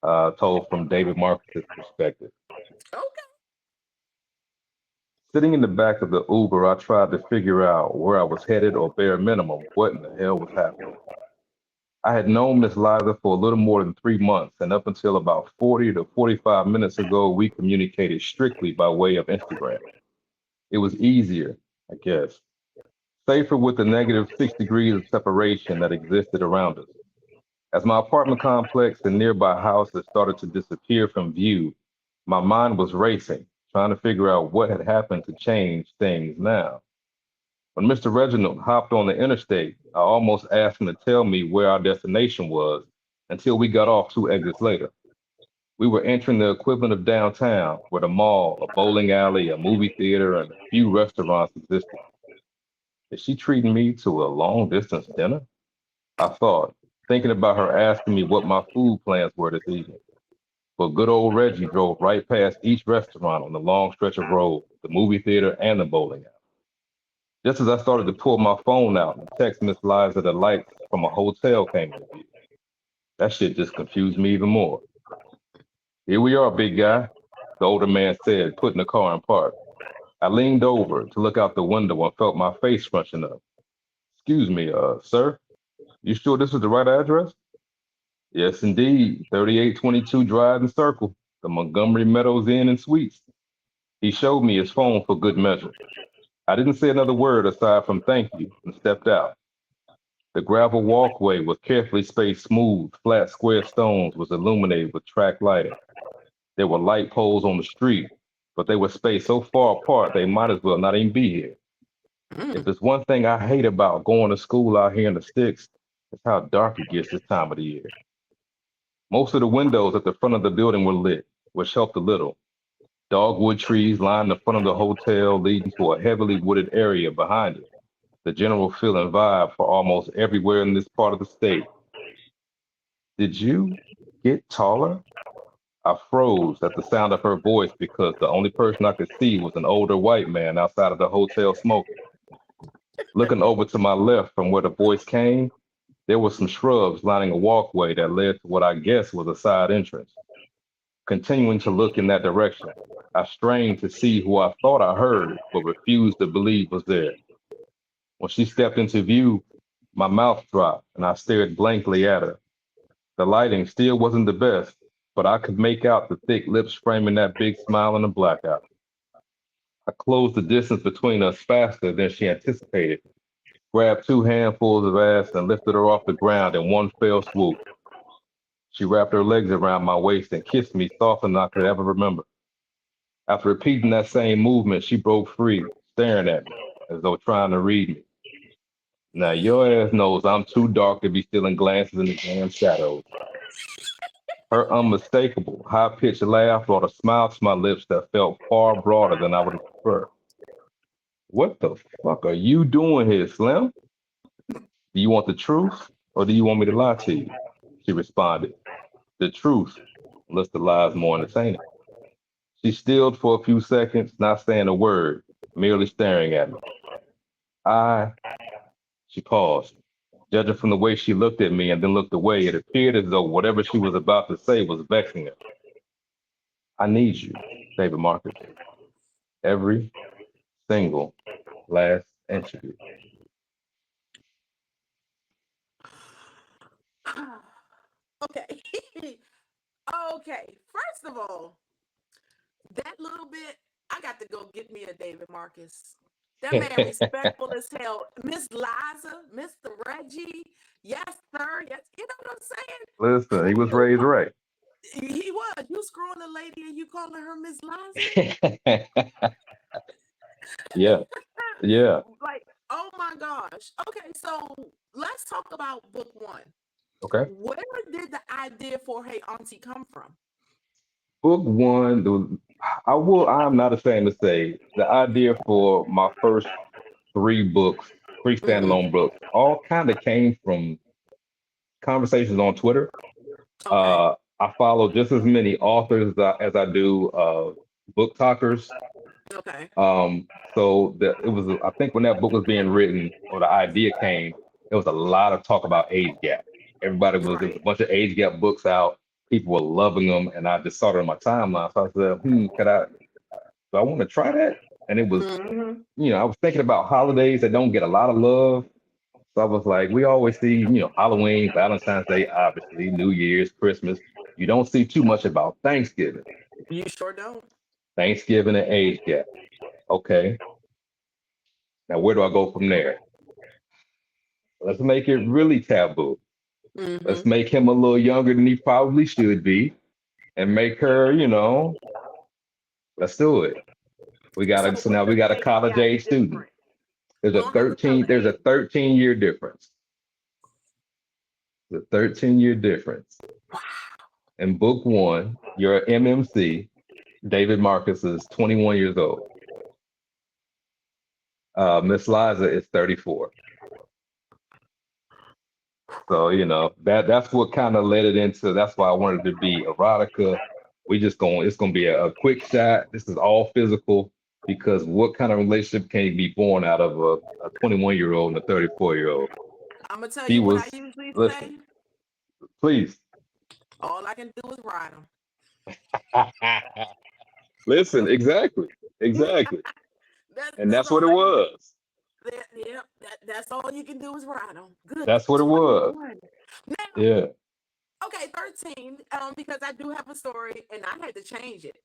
told from David Marcus's perspective. Okay. Sitting in the back of the Uber, I tried to figure out where I was headed, or bare minimum, what in the hell was happening. I had known Miss Liza for a little more than 3 months, and up until about 40 to 45 minutes ago, we communicated strictly by way of Instagram. It was easier, I guess, safer with the negative 6 degrees of separation that existed around us. As my apartment complex and nearby houses started to disappear from view, my mind was racing, trying to figure out what had happened to change things now. When Mr. Reginald hopped on the interstate, I almost asked him to tell me where our destination was until we got off 2 exits later. We were entering the equivalent of downtown, where the mall, a bowling alley, a movie theater, and a few restaurants existed. Is she treating me to a long distance dinner? I thought, thinking about her asking me what my food plans were this evening. But good old Reggie drove right past each restaurant on the long stretch of road, the movie theater, and the bowling alley. Just as I started to pull my phone out and text Miss Liza, the lights from a hotel came into view. That shit just confused me even more. Here we are, big guy, the older man said, putting the car in park. I leaned over to look out the window and felt my face scrunching up. Excuse me, sir, you sure this is the right address? Yes, indeed. 3822 Drive and Circle, the Montgomery Meadows Inn and Suites. He showed me his phone for good measure. I didn't say another word aside from thank you and stepped out. The gravel walkway with carefully spaced smooth, flat square stones was illuminated with track lighting. There were light poles on the street, but they were spaced so far apart they might as well not even be here. If there's one thing I hate about going to school out here in the sticks, it's how dark it gets this time of the year. Most of the windows at the front of the building were lit, which helped a little. Dogwood trees lined the front of the hotel, leading to a heavily wooded area behind it. The general feel and vibe for almost everywhere in this part of the state. Did you get taller? I froze at the sound of her voice because the only person I could see was an older white man outside of the hotel smoking. Looking over to my left from where the voice came, there were some shrubs lining a walkway that led to what I guess was a side entrance. Continuing to look in that direction, I strained to see who I thought I heard, but refused to believe was there. When she stepped into view, my mouth dropped and I stared blankly at her. The lighting still wasn't the best, but I could make out the thick lips framing that big smile in the blackout. I closed the distance between us faster than she anticipated, grabbed 2 handfuls of ass and lifted her off the ground in one fell swoop. She wrapped her legs around my waist and kissed me softer than I could ever remember. After repeating that same movement, she broke free, staring at me, as though trying to read me. Now, your ass knows I'm too dark to be stealing glances in the damn shadows. Her unmistakable, high-pitched laugh brought a smile to my lips that felt far broader than I would have preferred. What the fuck are you doing here, Slim? Do you want the truth, or do you want me to lie to you? She responded. The truth, unless the lie's more entertaining. She stilled for a few seconds, not saying a word, merely staring at me. I, she paused. Judging from the way she looked at me and then looked away, it appeared as though whatever she was about to say was vexing her. I need you, David Marcus. Every single last inch of you. Okay. Okay. First of all, that little bit, I got to go get me a David Marcus. That man respectful as hell. Miss Liza, Mr. Reggie, yes, sir. Yes, you know what I'm saying? Listen, he was raised right. He was. You screwing a lady and you calling her Miss Liza? Yeah, yeah. Like, oh my gosh. Okay, so let's talk about book one. Okay. Where did the idea for Hey Auntie come from? Book one, I'm not ashamed to say the idea for my first 3 books, 3 Mm-hmm. standalone books, all kind of came from conversations on Twitter. Okay. I follow just as many authors as I do book talkers. Okay. It was, I think when that book was being written or the idea came, there was a lot of talk about age gap. There was a Right. bunch of age gap books out. People were loving them, and I just saw it on my timeline. So I said, do I want to try that? And it was, Mm-hmm. I was thinking about holidays that don't get a lot of love. So I was like, we always see, Halloween, Valentine's Day, obviously, New Year's, Christmas. You don't see too much about Thanksgiving. You sure don't. Thanksgiving and age gap. Okay. Now where do I go from there? Let's make it really taboo. Let's Mm-hmm. make him a little younger than he probably should be and make her, let's do it. So So what's now the we got a age college gap age student. difference? We don't have to tell the There's a age. 13-year difference. The 13-year difference. In book one, your MMC, David Marcus, is 21 years old. Miss Liza is 34. So, that's what kind of led it into, that's why I wanted to be erotica. It's gonna be a quick shot. This is all physical because what kind of relationship can be born out of a 21-year-old and a 34-year-old? I'm gonna tell She you what I was, usually say. listen, please. All I can do is ride them. Listen, exactly. Exactly. And That's that's what all it I can do. was. Yep, that's all you can do is ride them. Goodness, That's what it was. 21. Now, Yeah. okay, 13. Because I do have a story, and I had to change it.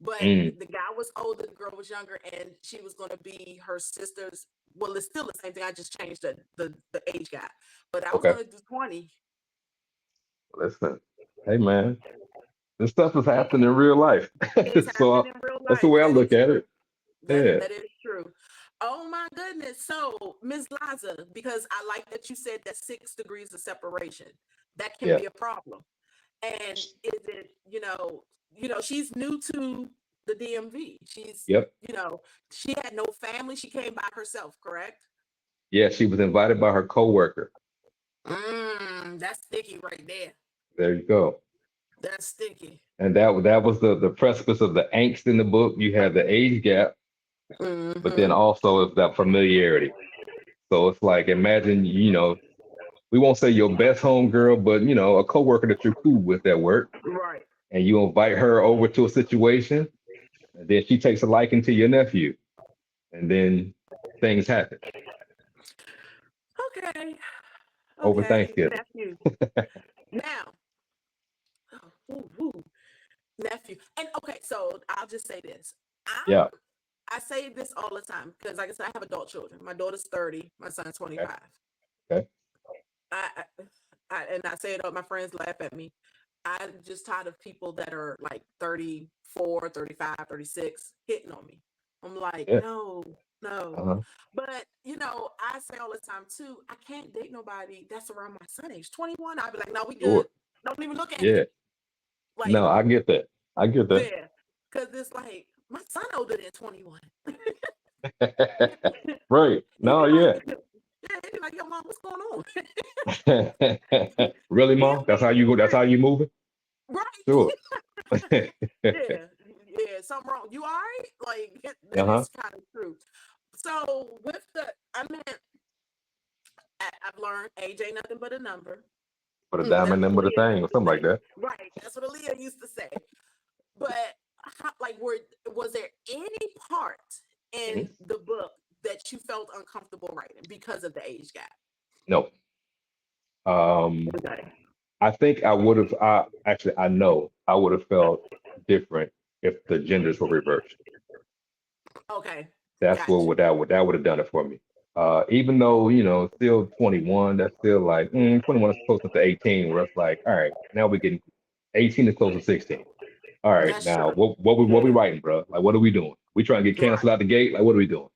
But Mm, the guy was older, the girl was younger, and she was going to be her sister's. Well, it's still the same thing. I just changed the age gap. But I was okay. going to do 20. Listen. Hey man, this stuff is happening in real life. It's So happening in real that's the life. way I That look is at true. it. Yeah. That is true. Oh my goodness. So, Ms. Liza, because I like that you said that 6 degrees of separation. That can Yeah. be a problem. And is it, she's new to the DMV. She's, Yep. she had no family. She came by herself, correct? Yeah, she was invited by her coworker. That's sticky right there. There you go. That's sticky. And that was the precipice of the angst in the book. You have the age gap, but then Mm-hmm. also it's that familiarity. So it's like imagine, we won't say your best home girl, but a coworker that you're cool with at work, Right. and you invite her over to a situation, and then she takes a liking to your nephew, and then things happen Okay. over Okay. Thanksgiving. Nephew. Now, ooh, ooh, nephew. And okay, so I'll just say this. Yeah. I say this all the time because, like I said, I have adult children. My daughter's 30, my son's Okay. 25. Okay. I, and I say it all, my friends laugh at me. I'm just tired of people that are like 34, 35, 36 hitting on me. I'm like, Yeah. no, no. Uh-huh. But, I say all the time too, I can't date nobody that's around my son age. 21, I'll be like, no, we good. Sure. Don't even look at Yeah. me. Like, No, I get that. I get that. yeah. Because it's like, my son older than 21. Right. He'd No, be like, yeah. yeah, he'd be like, yo, mom, what's going on? Really, He'll mom? That's be how you go. That's how right, you moving? right. Sure. Yeah, yeah, something wrong. You all right? Like that Uh-huh. is kind of true. So with I mean, I've learned age ain't nothing but a number. Put a diamond That's in what with a Leah thing or used to something like say. that. Right. That's what Leah used to say. But was there any part Mhm. in the book that you felt uncomfortable writing because of the age gap? No. Um, Okay. I think I would have. I know I would have felt different if the genders were reversed. Okay. That's Got what you. that would have done it for me. Even though still 21, that's still like 21 is closer to 18, where it's like, all right, now we're getting 18 is close to 16. All right, That's now true. what we Yeah. writing, bro? Like, what are we doing? We trying to get Right. canceled out the gate? Like, what are we doing?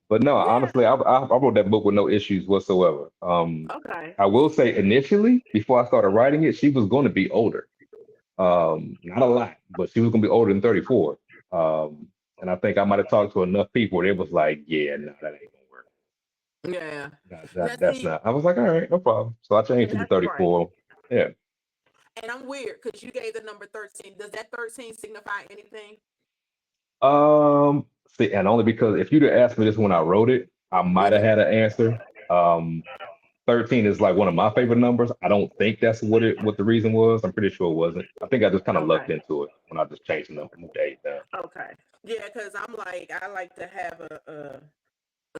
But no, Yeah. honestly, I wrote that book with no issues whatsoever. Okay. I will say initially, before I started writing it, she was going to be older. Not a lot, but she was going to be older than 34. And I think I might have talked to enough people where it was like, yeah, no, that ain't gonna work. Yeah. Now That's see, not. I was like, all right, no problem. So I changed it to that's right. 34. Yeah. And I'm weird because you gave the number 13. Does that 13 signify anything? See, and only because if you'd have asked me this when I wrote it, I might have Hmm. had an answer. Um, 13 is like one of my favorite numbers. I don't think that's what the reason was. I'm pretty sure it wasn't. I think I just kind of lucked Okay. into it when I just changed the number, moved the 8 down. Okay. Yeah, because I'm like, I like to have a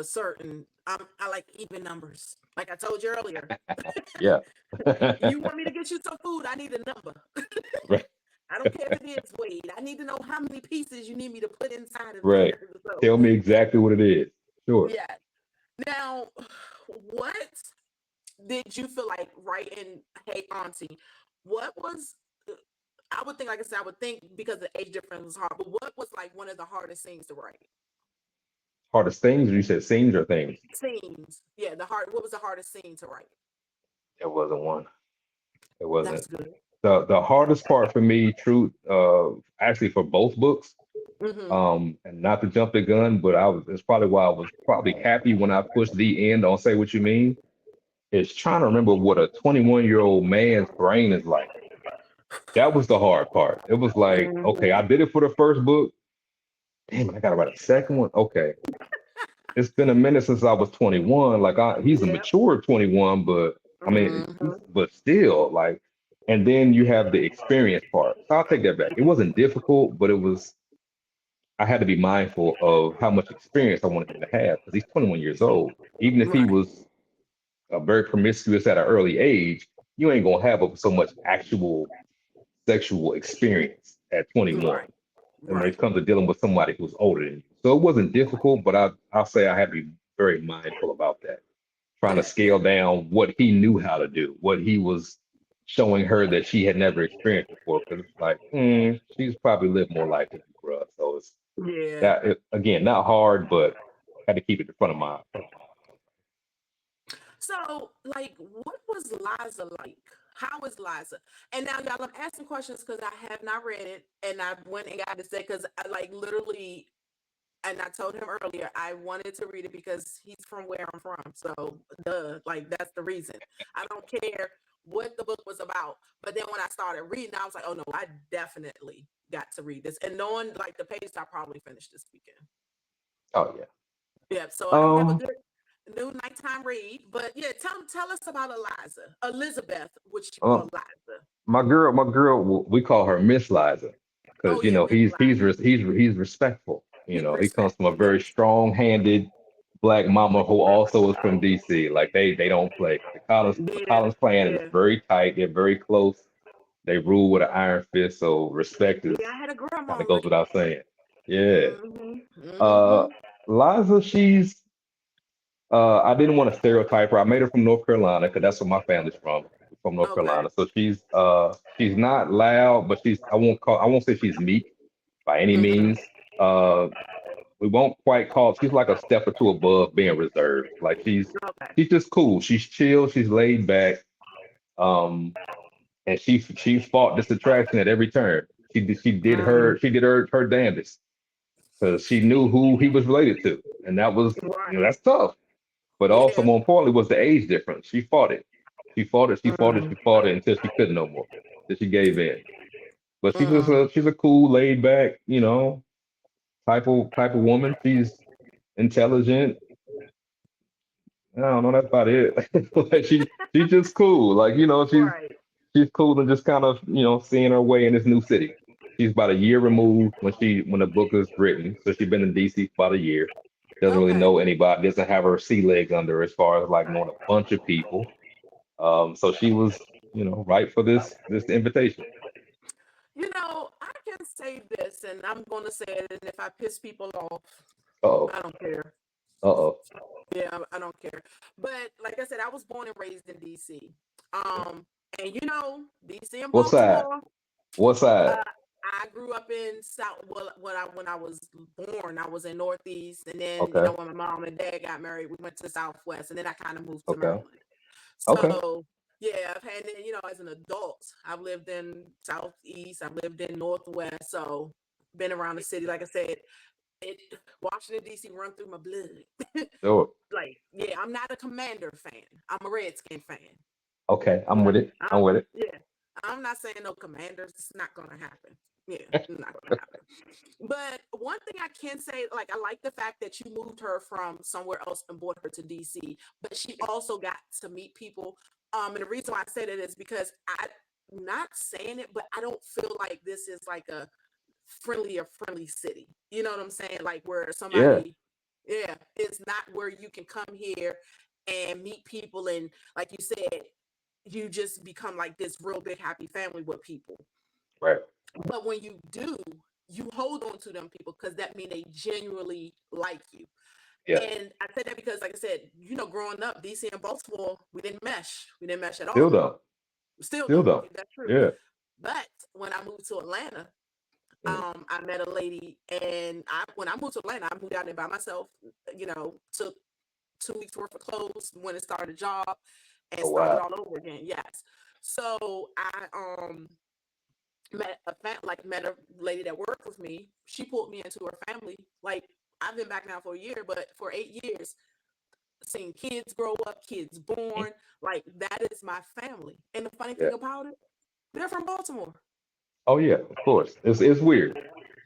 a certain. I like even numbers. Like I told you earlier, Yeah. you want me to get you some food? I need a number. Right. I don't care if it is weighed. I need to know how many pieces you need me to put inside of Right. there. So, Tell me exactly what it is. Sure. yeah. Now, what did you feel like writing Hey Auntie? What was I would think, like I said, I would think because the age difference was hard, but what was like one of the hardest scenes to write? Hardest things, or you said scenes or things? Scenes. Yeah, what was the hardest scene to write? It wasn't one. It wasn't. That's good. The hardest part for me, truth, actually for both books, Mm-hmm. and not to jump the gun, but it's probably why I was probably happy when I pushed the end on Say What You Mean, is trying to remember what a 21-year-old man's brain is like. That was the hard part. It was like, okay, I Mm-hmm. did it for the first book. Damn, I gotta write a second one. Okay. It's been a minute since I was 21. Like he's a Yeah. mature 21, but I mean, Mm-hmm. but still, like, and then you have the experience part. So I'll take that back. It wasn't difficult, but I had to be mindful of how much experience I wanted him to have because he's 21 years old. Even if he Right. was very promiscuous at an early age, you ain't gonna have so much actual sexual experience at 21. Right. And when it Right. comes to dealing with somebody who's older than you. So it wasn't difficult, but I'll say I had to be very mindful about that, trying to Yeah. scale down what he knew how to do, what he was showing her that she had never experienced before. Because it's like, she's probably lived more life than you, bruh. So it's Yeah. again, not hard, but had to keep it in front of my. So, like, what was Liza like? How is Liza? And now, y'all, I'm asking questions because I have not read it, and I went and got to say because I like literally, and I told him earlier I wanted to read it because he's from where I'm from. So, like that's the reason. I don't care what the book was about, but then when I started reading, I was like, oh no, I definitely got to read this. And knowing like the pace, I probably finished this weekend. Oh yeah. Yeah, so I have a Um, good new nighttime read. But yeah, tell us about Elizabeth, which you call um, Liza. my girl, we call her Miss Liza Oh because yeah, Miss Liza. he's respectful. He's He comes from a respectful. very Yes. strong-handed black mama who also is from DC. Like they don't play. The Yeah, Collins clan is yeah, very tight. They're very close. They rule with an iron fist. So respect yeah. is I had a kind grandma of goes like without that. saying. Yeah. Mm-hmm. Uh, Mm-hmm. Liza, I didn't want to stereotype her. I made her from North Carolina because that's where my family's from North Okay. Carolina. So she's not loud, but I won't say she's meek by any Mm-hmm. means. Uh, we won't quite call she's like a step or two above being reserved. Like Okay. she's just cool. She's chill, she's laid back. Um, and she fought this attraction at every turn. Mm. She did her damnedest because she knew who he was related to. And that was, Right. that's tough. But also Yeah. more importantly was the age difference. She fought it. She fought it. She fought it. Mm. She fought it until she couldn't no more. Until she gave in. But Mm. she's a cool, laid back, type of woman. She's intelligent. I don't know. That's about it. Like she's just cool. Like Right. she's cool and just kind of seeing her way in this new city. She's about a year removed when the book is written. So she's been in DC for about a year. Doesn't really Okay. know anybody. Doesn't have her sea legs under her as far as like knowing a bunch of people. So she was, right for this invitation. I can say this, and I'm going to say it, and if I piss people off, Uh-oh. I don't care. Uh-oh. Yeah, I don't care. But like I said, I was born and raised in DC. And DC and What side? Baltimore. What side? Uh, I grew up in South. Well, when I was born, I was in Northeast, and then Okay. when my mom and dad got married, we went to Southwest, and then I kind of moved to Okay. Maryland. Okay. So yeah, I've had as an adult, I've lived in Southeast, I've lived in Northwest, so been around the city. Like I said, it Washington D.C. run through my blood. Sure. Like, yeah, I'm not a Commander fan. I'm a Redskin fan. Okay. I'm Yeah, with it. I'm with it. yeah. I'm not saying no Commanders. It's not gonna happen. Yeah, it's not gonna happen. But one thing I can say, like, I like the fact that you moved her from somewhere else and brought her to DC, but she also got to meet people. And the reason why I say that is because I'm not saying it, but I don't feel like this is like a friendly city. You know what I'm saying? Like where Yeah. somebody Yeah, it's not where you can come here and meet people, and like you said, you just become like this real big happy family with people. Right. But when you do, you hold on to them people because that means they genuinely like you. Yeah. And I say that because, like I said, growing up, DC and Baltimore, we didn't mesh. We didn't mesh at Still all. don't. We still Still don't. don't. That's true. Yeah. But when I moved to Atlanta, Mm. I met a lady, and when I moved to Atlanta, I moved out there by myself. Took 2 weeks worth of clothes, went and started a job, and Oh started wow. all over again. Yes. So I met a lady that worked with me. She pulled me into her family. Like, I've been back now for a year, but for 8 years, seeing kids grow up, kids Mm. born, like that is my family. And the funny Yeah. thing about it, they're from Baltimore. Oh yeah. Of course. It's weird.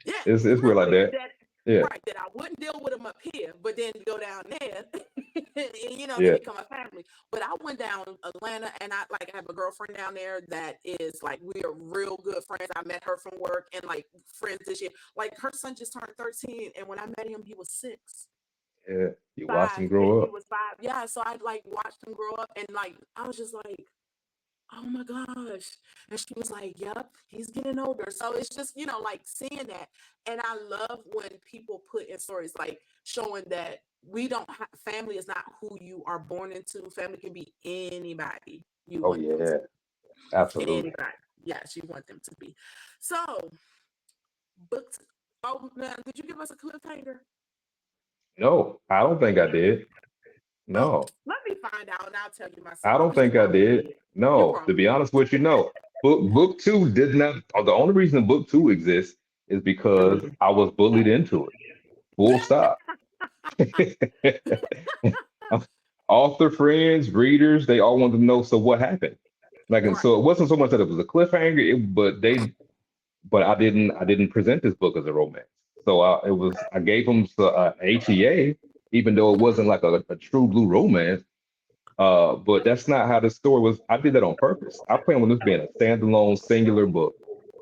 Yeah, It's weird like really. that. That Yeah. right. That I wouldn't deal with them up here, but then go down there, and they Yeah. become a family. But I went down Atlanta, and I have a girlfriend down there that is like, we are real good friends. I met her from work, and like friends this year. Like, her son just turned 13, and when I met him, he was 6. Yeah. You watch Five, them and grow he up. was 5. Yeah, so I like watched him grow up, and like I was just like, oh my gosh. And she was like, yep, he's getting older. So it's just, like seeing that. And I love when people put in stories like showing that we don't have family is not who you are born into. Family can be anybody you Oh want them to yeah. be. Absolutely. Anybody. Yes, you want them to be. So, booked. Oh man, did you give us a cliffhanger? No, I don't think I did. Oh, No, let me find out and I'll tell you I myself don't because you think I probably did. did. You No, to probably be did. honest with you, no. Book two did not. The only reason book two exists is because Mhm. I was bullied into it. Full stop. Author friends, readers, they all wanted to know. So what happened? Like, and Right. so it wasn't so much that it was a cliffhanger, but I didn't present this book as a romance. So I gave them HEA, even though it wasn't like a true blue romance. But that's not how the story was. I did that on purpose. I planned on this being a standalone, singular book,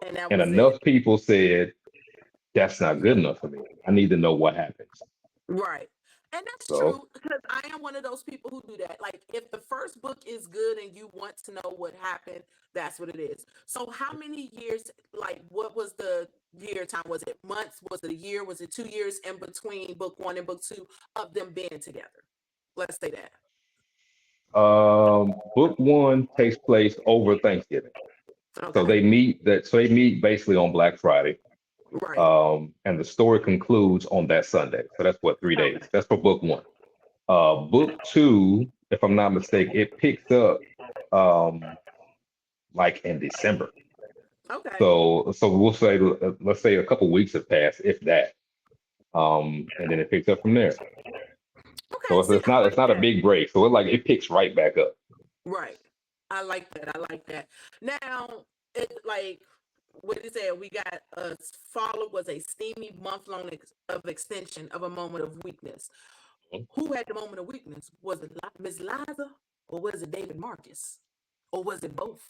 And that and was it. enough people said that's not good enough for me. I need to know what happens. Right. And that's So, true because I am one of those people who do that. Like, if the first book is good and you want to know what happened, that's what it is. So, how many years, like, what was the year time? Was it months? Was it a year? Was it 2 years in between book one and book two of them being together? Let's say that. book one takes place over Thanksgiving. So Okay. they meet basically on Black Friday. Right. And the story concludes on that Sunday. So that's what, 3 days. Okay. That's for book one. Book two, if I'm not mistaken, it picks up um like in December. Okay. So we'll say, let's say a couple weeks have passed, if that. And then it picks up from there. Okay. So See, it's I not it's like not a that. big break. So it picks right back up. Right. I like that. I like that. Now, it like what is it? We got a follow was a steamy month-long of extension of a moment of weakness. Who had the moment of weakness? Was it Miss Liza, or was it David Marcus, or was it both?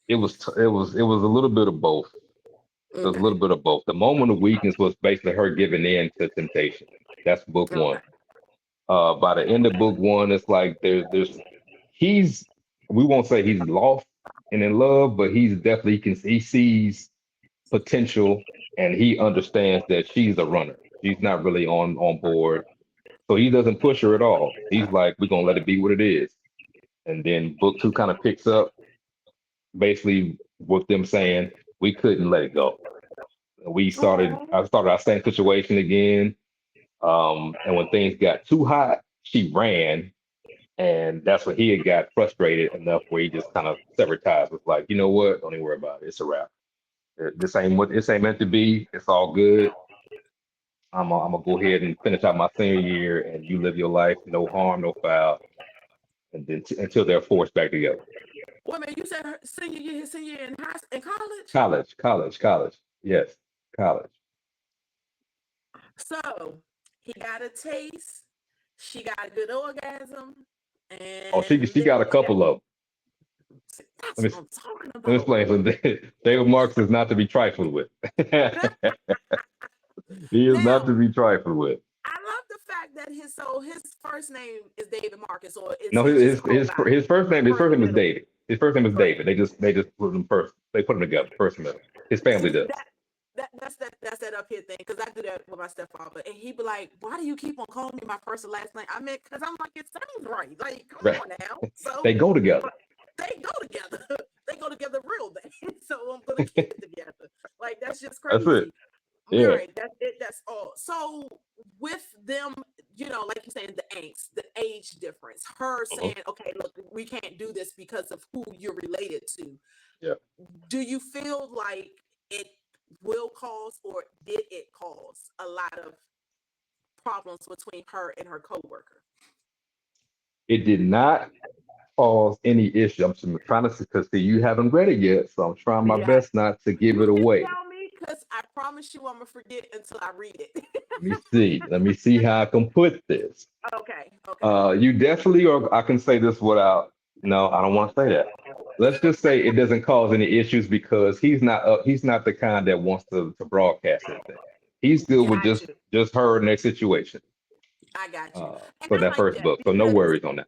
It was a little bit of both. It was a little Okay. bit of both. The moment of weakness was basically her giving in to temptation. That's book one. Okay. By the end of book one, it's like he's we won't say he's lost and in love, but he sees potential and he understands that she's a runner. She's not really on board. So he doesn't push her at all. He's like, we're gonna let it be what it is. And then book two kind of picks up basically with them saying we couldn't let it go. Oh. I started our same situation again. And when things got too hot, she ran. And that's when he had got frustrated enough where he just kind of severed ties. Was like, you know what? Don't even worry about it. It's a wrap. This ain't meant to be. It's all good. I'm gonna go ahead and finish out my senior year, and you live your life, no harm, no foul, and then until they're forced back together. Wait a minute, you said her senior year in in college? College. Yes, college. So he got a taste, she got a good orgasm, Oh, she and she living got a together. couple of them. That's Let what me I'm talking let me about. explain something. David Marks is not to be trifled with. He is not to Now, be trifled with. I love the fact that his first name is David Marcus, or No, he just called out his first name first and is middle? David. His first name is First. David. They just put them first. They put them together, first and middle. His family See does. that's that up here thing, because I do that with my stepfather, and he be like, "Why do you keep on calling me my first and last name?" I mean, because I'm like, it sounds right. Like, come Right. on now. So They go together. they go together. They go together real bad. So I'm gonna keep it together. Like, that's just That's it. crazy. Yeah. Right. That's it. That's all. So with them, like you're saying, the angst, the age difference, her Uh-huh. saying, "Okay, look, we can't do this because of who you're related to." Yeah. Do you feel like it will cause, or did it cause a lot of problems between her and her coworker? It did not cause any issue. I'm trying to, because see, you haven't read it yet, so I'm trying my Yeah. best not to give You it can away. tell me, because I promise you I'm gonna forget until I read it. Let me see. Let me see how I can put this. Okay. Okay. You definitely, or I can say this without. No, I don't want to say that. Let's just say it doesn't cause any issues because he's not the kind that wants to broadcast anything. He's good with Got you. just her and their situation I got you. And for I that like first that book. So no because worries on that.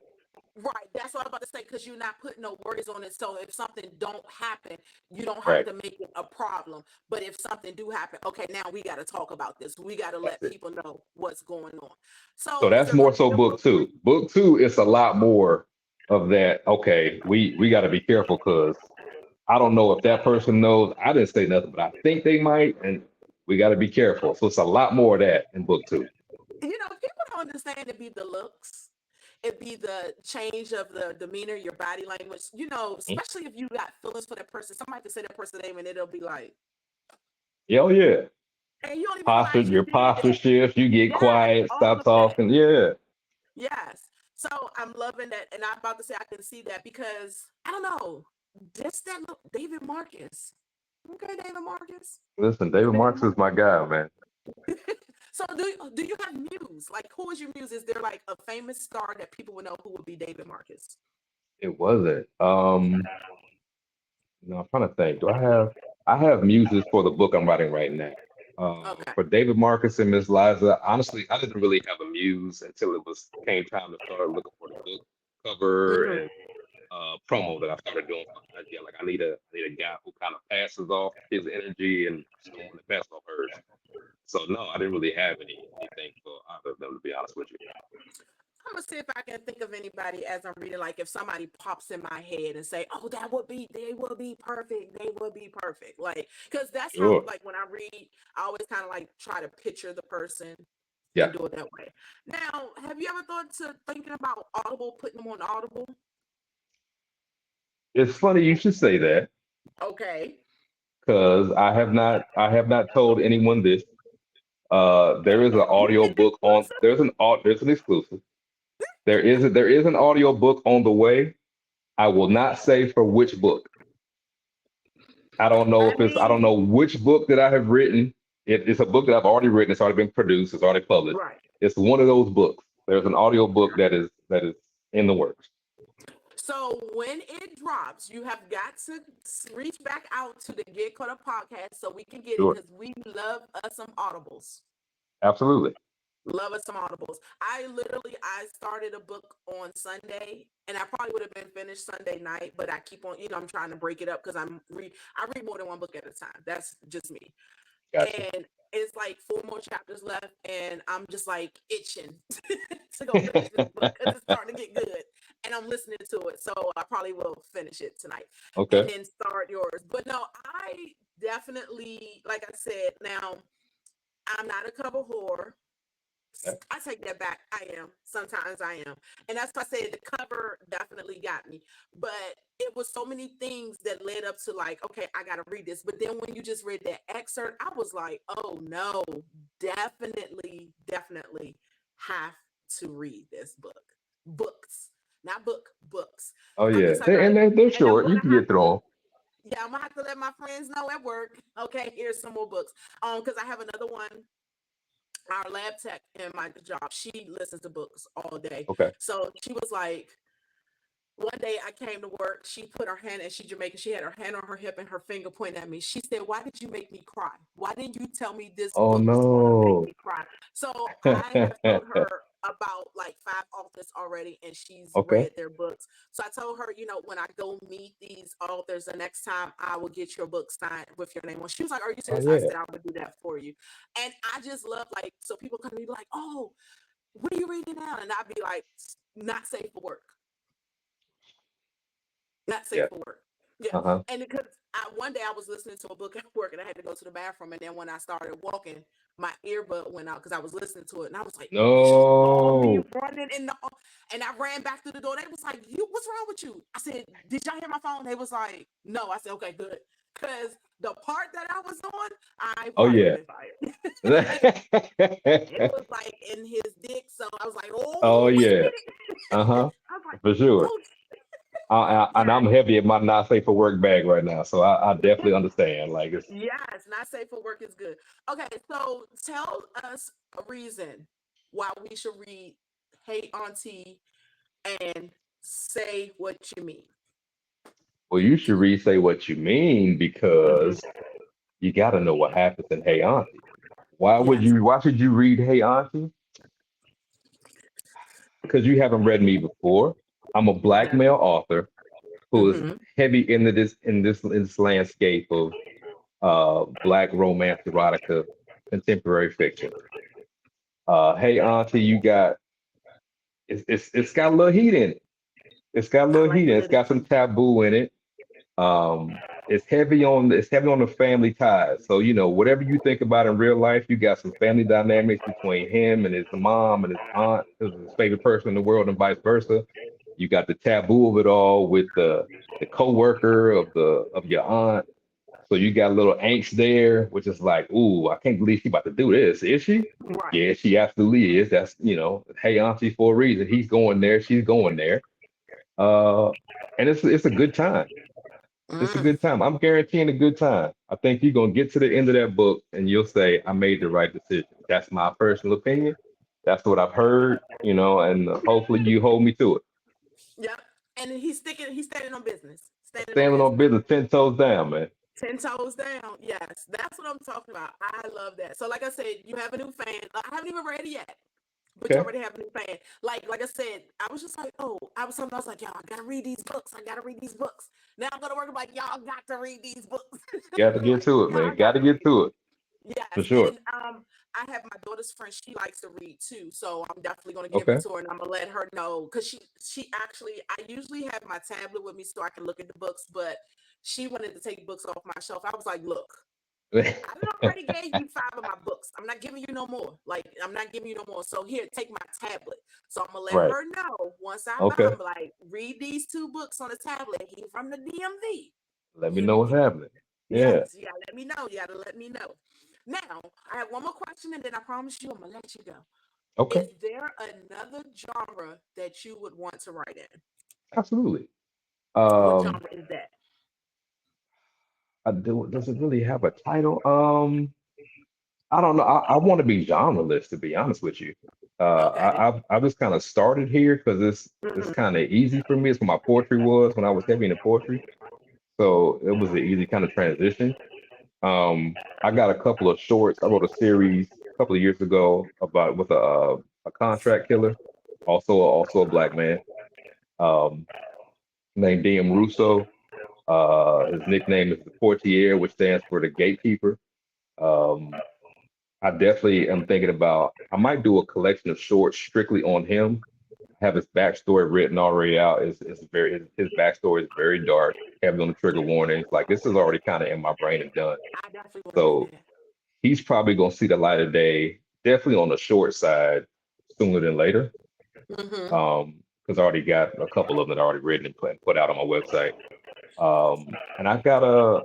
right, that's what I'm about to say, because you're not putting no words on it. So if something don't happen, you don't have Right. to make it a problem. But if something do happen, okay, now we got to talk about this. We got to That's let it. people know what's going on. So So is that's there going more to be so a book book three? two. Book two is a lot more of that. Okay, we got to be careful because I don't know if that person knows. I didn't say nothing, but I think they might, and we got to be careful. So it's a lot more of that in book two. People don't understand it be the looks. It be the change of the demeanor, your body language, Mhm. especially if you got feelings for that person. Somebody can say that person's name and it'll be like, Yeah, oh yeah. and you don't even Posture, realize you your did posture that. shifts. You get Yes, quiet, all stop of that. talking. Yeah. Yes. So I'm loving that. And I'm about to say I can see that because I don't know. Just that look, David Marcus. Okay, David Marcus. Listen, David David Marks is my Marcus. guy, man. So do you have muse? Like, who is your muse? Is there like a famous star that people would know who would be David Marcus? It wasn't. No, I'm trying to think. I have muses for the book I'm writing right now. Okay. For David Marcus and Miss Liza, honestly, I didn't really have a muse until it was came time to start looking for the book cover Hmm. and promo that I started doing for IG. Like I need a guy who kind of passes off his energy and someone that passes off hers. So no, I didn't really have anything for either of them, to be honest with you. I'm gonna see if I can think of anybody as I'm reading. Like, if somebody pops in my head and say, "Oh, they would be perfect. They would be perfect." Like, because that's how, Sure. like, when I read, I always kind of like try to picture the person Yeah. and do it that way. Now, have you ever thought to thinking about Audible, putting them on Audible? It's funny you should say that Okay. because I have not told anyone this. There is an audio An book on exclusive? there's an exclusive. There is an audio book on the way. I will not say for which book. I I don't know mean, which book that I have written. It's a book that I've already written. It's already been produced. It's already published. right. It's one of those books. There's an audio book that is in the works. So when it drops, you have got to reach back out to the Get Caught Up podcast so we can get it, Sure. because we love us some audibles. Absolutely. Love us some audibles. I started a book on Sunday, and I probably would have been finished Sunday night, but I keep on, I'm trying to break it up because I read more than one book at a time. That's just me. Gotcha. And it's like 4 more chapters left, and I'm just like itching to go finish this book because it's starting to get good, and I'm listening to it. So I probably will finish it tonight and Okay. then start yours. But no, I definitely, like I said, now I'm not a cover whore. Yeah. I take that back. I am. Sometimes I am. And that's why I said the cover definitely got me. But it was so many things that led up to, like, okay, I got to read this. But then when you just read that excerpt, I was like, oh no, definitely have to read this book. Books, not books. Oh I'm yeah. excited. They're And I'm short. going You to can have get through 'em. yeah, I'm gonna have to let my friends know at work. Okay, here's some more books. Because I have another one, our lab tech in my job, she listens to books all day. Okay. So she was like, one day I came to work. She put her hand, and she Jamaican. She had her hand on her hip and her finger pointing at me. She said, "Why did you make me cry? Why didn't you tell me this Oh book was going to make no. me cry?" So I have told her about like 5 authors already, and she's Okay. read their books. So I told her, when I go meet these authors the next time, I will get your book signed with your name on. She was like, "Are you Oh serious?" I yeah. said, "I would do that for you." And I just love like, so people come to me like, "Oh, what are you reading now?" And I'd be like, "Not safe for work." Not safe Yeah. for work. Yeah. Uh-huh. And because one day I was listening to a book at work and I had to go to the bathroom. And then when I started walking, my earbud went out because I was listening to it. And I was like, she saw me No. running and I ran back through the door. They was like, what's wrong with you? I said, "Did y'all hear my phone?" They was like, "No." I said, "Okay, good." Because the part that I was on, I Oh probably would yeah. have been fired. It was like in his dick. So I was like, Oh "Oh, wait a yeah. minute." Uh-huh. I was like, For sure. "Oh, And yeah." I'm heavy in my not safe for work bag right now, so I definitely understand. Like it's Yes, not safe for work is good. Okay, so tell us a reason why we should read Hey Auntie and Say What You Mean. well, you should re-say what you mean Hmm. because you got to know what happens in Hey Auntie. Why would Yes. you? Why should you read Hey Auntie? Because you haven't read me before. I'm a black Never. male author who is Hmm. heavy into this landscape of black romance, erotica, contemporary fiction. Hey Auntie, you got it's got a little heat in it. It's got a I little like heat in a it. It's little got some heat. taboo in it. It's heavy on the family ties. So whatever you think about in real life, you got some family dynamics between him and his mom and his aunt, who's his favorite person in the world, and vice versa. You got the taboo of it all with the coworker of your aunt. So you got a little angst there, which is like, ooh, I can't believe she about to do this. Is she? Right. Yeah, she absolutely is. That's hey auntie for a reason. He's going there, she's going there. Uh, and it's a good time. It's a Mm. good time. I'm guaranteeing a good time. I think you're gonna get to the end of that book and you'll say, I made the right decision. That's my personal opinion. That's what I've heard, and hopefully you hold me to it. Yep. And he's standing on business. Standing on Standing on business. business 10 toes down, man. 10 toes down. Yes, that's what I'm talking about. I love that. So, like I said, you have a new fan. I haven't even read it yet, but you Okay. already have a new fan. Like I said, I was just like, oh, I was like, y'all gotta read these books. I gotta read these books. Now I'm gonna work. I'm like, y'all got to read these books. Got to get Like, to it, man. y'all Got to gotta get read to these. it for Yes, sure. and I have my daughter's friend. She likes to read too, so I'm definitely gonna give it Okay. to her, and I'm gonna let her know because she actually I usually have my tablet with me so I can look at the books, but she wanted to take books off my shelf. I was like, look. I done already gave you 5 of my books. I'm not giving you no more. Like, I'm not giving you no more. So here, take my tablet. So I'm gonna let Right. her know once I buy Okay. them. Like, read these 2 books on the tablet. He from the DMV. Let me You, know what's you, happening. Yeah. yes, you gotta let me know. You gotta let me know. Now, I have one more question, and then I promise you, I'm gonna let you go. Okay. Is there another genre that you would want to write in? Absolutely. What Um, genre is that? does it really have a title? I don't know. I want to be genreless, to be honest with you. Okay. I just kind of started here because it's Mhm. kind of easy for me. It's what my poetry was when I was heavy into poetry, so it was an easy kind of transition. I got a couple of shorts. I wrote a series a couple of years ago about with a contract killer, also a black man, um, named DM Russo. His nickname is the Portier, which stands for the gatekeeper. Um, I definitely am thinking about. I might do a collection of shorts strictly on him. Have his backstory written already out. His backstory is very dark, heavy on the trigger warnings. Like this is already kind of in my brain and done. I definitely want to read So that. he's probably gonna see the light of day. Definitely on the short side sooner than later. Mm-hmm. Because I already got a couple of them that are already written and put out on my website. And I can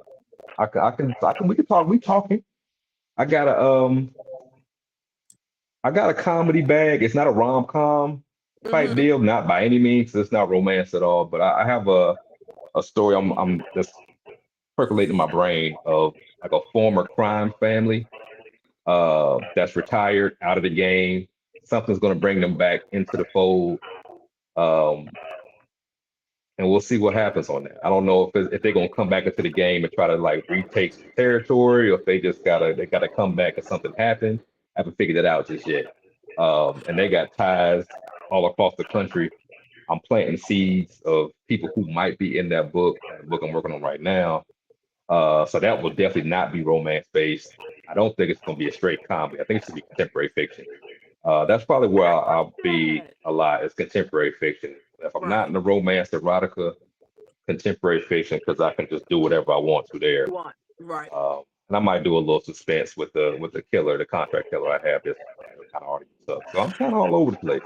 we can talk. We talking. I got a um I got a comedy bag. It's not a rom-com type Mm-hmm. deal, not by any means. It's not romance at all. But I have a story I'm just percolating in my brain of like a former crime family that's retired out of the game. Something's going to bring them back into the fold. Um, and we'll see what happens on that. I don't know if they're gonna come back into the game and try to like retake some territory, or if they gotta come back and something happened. I haven't figured that out just yet. And they got ties all across the country. I'm planting seeds of people who might be in that book, the book I'm working on right now. So that will definitely not be romance based. I don't think it's gonna be a straight comedy. I think it's gonna be contemporary fiction. That's probably where I I'll like be that. a lot. Is contemporary fiction. If I'm not in Right. the romance, erotica, contemporary fiction, because I can just do whatever I want to there. You want. Right. And I might do a little suspense with the killer, the contract killer I have that's kind of already stuck. So I'm kind of all over the place.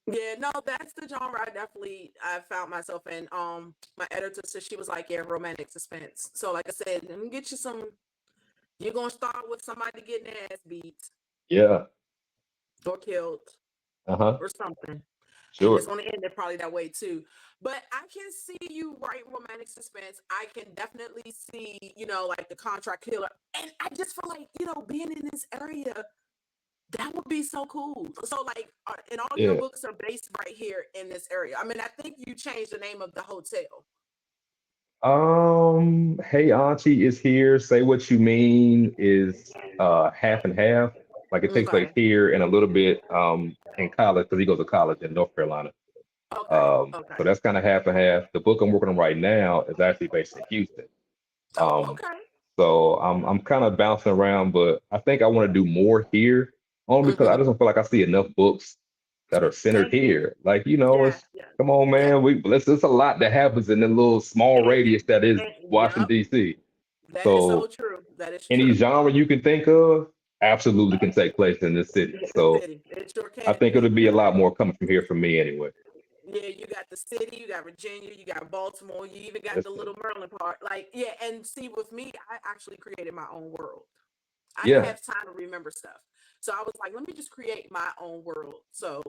Yeah, no, that's the genre I found myself in. My editor said, she was like, yeah, romantic suspense. So like I said, let me get you some. You're gonna start with somebody getting their ass beat Yeah. or killed Uh-huh. or something. And it's Sure. gonna end it probably that way too. But I can see you write romantic suspense. I can definitely see, like the contract killer. And I just feel like, being in this area, that would be so cool. So, like, and all your Yeah. books are based right here in this area. I mean, I think you changed the name of the hotel. Hey Auntie is here. Say What You Mean is half and half. Like it takes place Okay. here and a little bit in college because he goes to college in North Carolina. Okay. So Okay. that's kind of half and half. The book I'm working on right now is actually based in Houston. Oh, Um, okay. so I'm kind of bouncing around, but I think I want to do more here, only because I Mm-hmm. just don't feel like I see enough books that are centered Thank you. here. Like, Yes. it's Yes. come on, Yes. man. It's a lot that happens in the little small And, radius that is Washington, yep. D.C. That is so So true. That is any true. genre you can think of absolutely can take place in this city. In the So city, it sure I can. think it'll be You a got lot more coming from here for me anyway. Yeah, you got the city, you got Virginia, you got Baltimore, you even got That's the it. little Maryland part. Like, yeah, and see, with me, I actually created my own world. I didn't Yeah. have time to remember stuff. So I was like, let me just create my own world. So,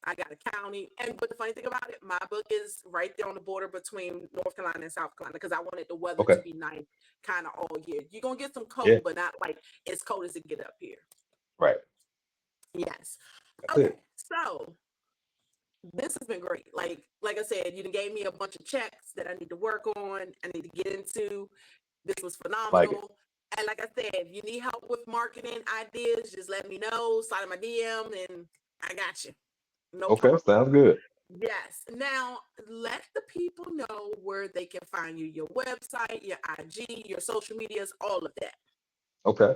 I got a county. But the funny thing about it, my book is right there on the border between North Carolina and South Carolina because I wanted the weather Okay. to be nice kind of all year. You're going to get some Yeah. cold, but not like as cold as it get up here. Right. Yes. That's Okay. it. So this has been great. Like I said, you gave me a bunch of checks that I need to work on. I need to get into. This was Like it. phenomenal. And like I said, if you need help with marketing ideas, just let me know. Slide in my DM, and I got you. No Okay. problem. Sounds good. Yes. Now let the people know where they can find you. Your website, your IG, your social medias, all of that. Okay.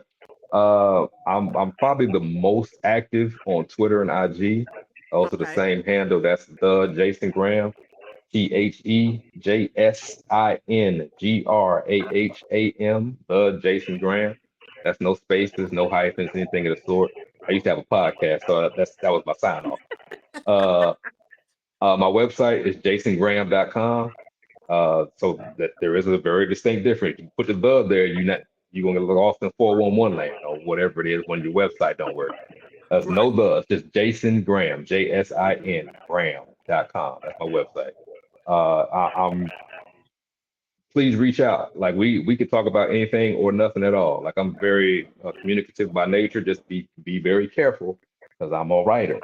I'm probably the most active on Twitter and IG. Also the Okay. same handle. That's the Jason Graham. JSinGraham. The Jason Graham. That's no spaces, no hyphens, anything of the sort. I used to have a podcast, so that was my sign off. Uh, my website is jasongraham.com. So that there is a very distinct difference. You put the there, you're gonna get lost in 411 land or whatever it is when your website don't work. That's no Right. it's just Jason Graham, JSIN Graham.com. That's my website. I'm please reach out. Like we could talk about anything or nothing at all. Like I'm very communicative by nature. Just be very careful because I'm a writer.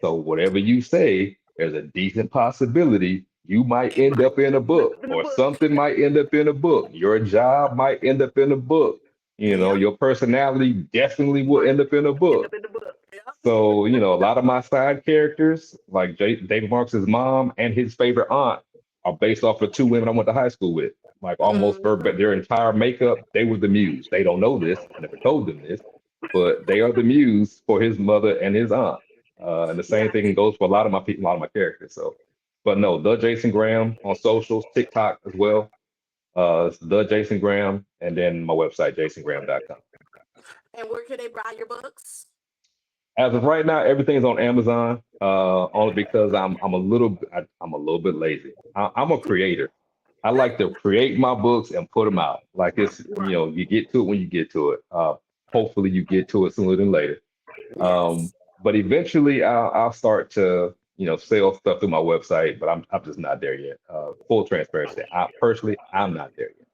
So whatever you say, there's a decent possibility you might It end might up in a end book, up in the or book. something might end up in a book. Your job might end up in a book. Yep. Your personality definitely will Might end up in a end book. up in the book. Yep. So, a lot of my side characters, like David Marks' mom and his favorite aunt, are based off of two women I went to high school with. Like almost Mhm. verbatim, their entire makeup, they were the muse. They don't know this. I never told them this, but they are the muse for his mother and his aunt. And the same thing Yes. goes for a lot of my people, a lot of my characters. So, but no, the Jason Graham on socials, TikTok as well. It's the Jason Graham, and then my website, jasongraham.com. And where can they buy your books? As of right now, everything's on Amazon. Only because I'm a little bit lazy. I'm a creator. I like to create my books and put them out. Like it's Right. you get to it when you get to it. Hopefully you get to it sooner than later. Yes. But eventually I'll start to sell stuff through my website. But I'm just not there yet. Full transparency. I'm not there yet.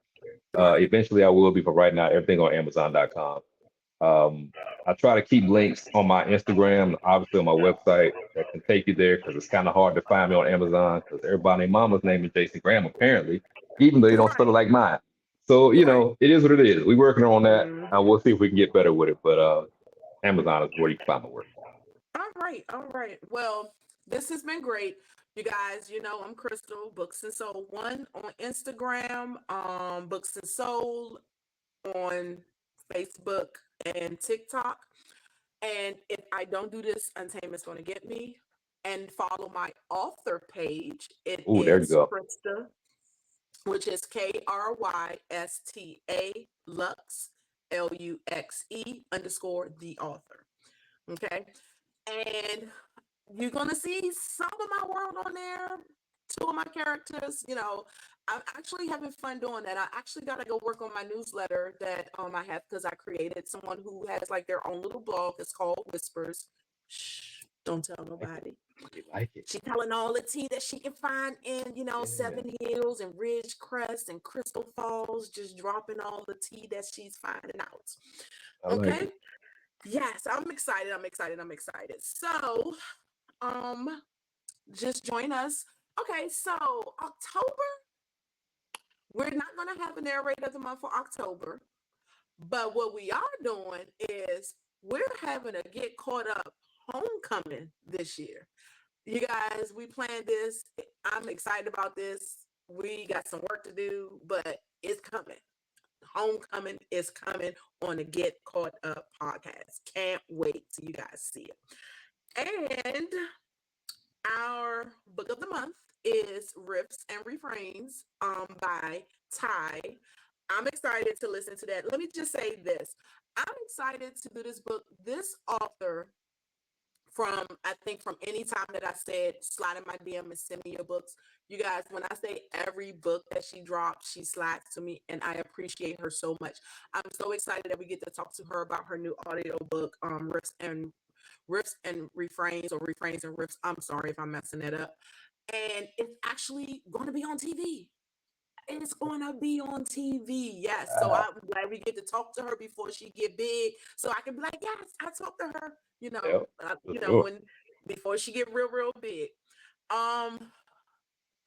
Right. Eventually I will be, but right now everything on Amazon.com. I try to keep links on my Instagram, obviously on my website that can take you there because it's kind of hard to find me on Amazon because everybody and mama's name is Jsin Graham apparently, even though they don't spell it Right, like mine. So, right. it is what it is. We're working on that. Mhm. We'll see if we can get better with it. But Amazon is where you can find my work. All right, all right. Well, this has been great. You guys, I'm Crystal, Books and Soul One on Instagram, Books and Soul on Facebook and TikTok. And if I don't do this, Untamed is going to get me. And follow my author page. It Oh, there you is go. Krista, which is KRYSTA Lux LUXE _ the author. Okay. And you're gonna see some of my world on there, two of my characters. I'm actually having fun doing that. I actually gotta go work on my newsletter that I have because I created someone who has like their own little blog. It's called Whispers. Shh, don't tell nobody. You like it. She's telling all the tea that she can find in, Yeah, Seven Hills and Ridgecrest and Crystal Falls, just dropping all the tea that she's finding out. I like Okay. it. Yes, I'm excited. I'm excited. I'm excited. So, just join us. Okay, so October, we're not going to have a narrator of the month for October, but what we are doing is we're having a Get Caught Up homecoming this year. You guys, we planned this. I'm excited about this. We got some work to do, but it's coming. Homecoming is coming on the Get Caught Up podcast. Can't wait till you guys see it. And our book of the month is Riffs and Refrains by Ty. I'm excited to listen to that. Let me just say this. I'm excited to do this book. This author, I think from any time that I said slide in my DM and send me your books. You guys, when I say every book that she drops, she slides to me, and I appreciate her so much. I'm so excited that we get to talk to her about her new audio book, Riffs and Refrains, or Refrains and Riffs. I'm sorry if I'm messing that up. And it's actually going to be on TV. It's going to be on TV. Yes. So Wow. I'm glad we get to talk to her before she get big. So I can be like, yes, I talked to her, Yep, for sure. before she get real, real big. Um,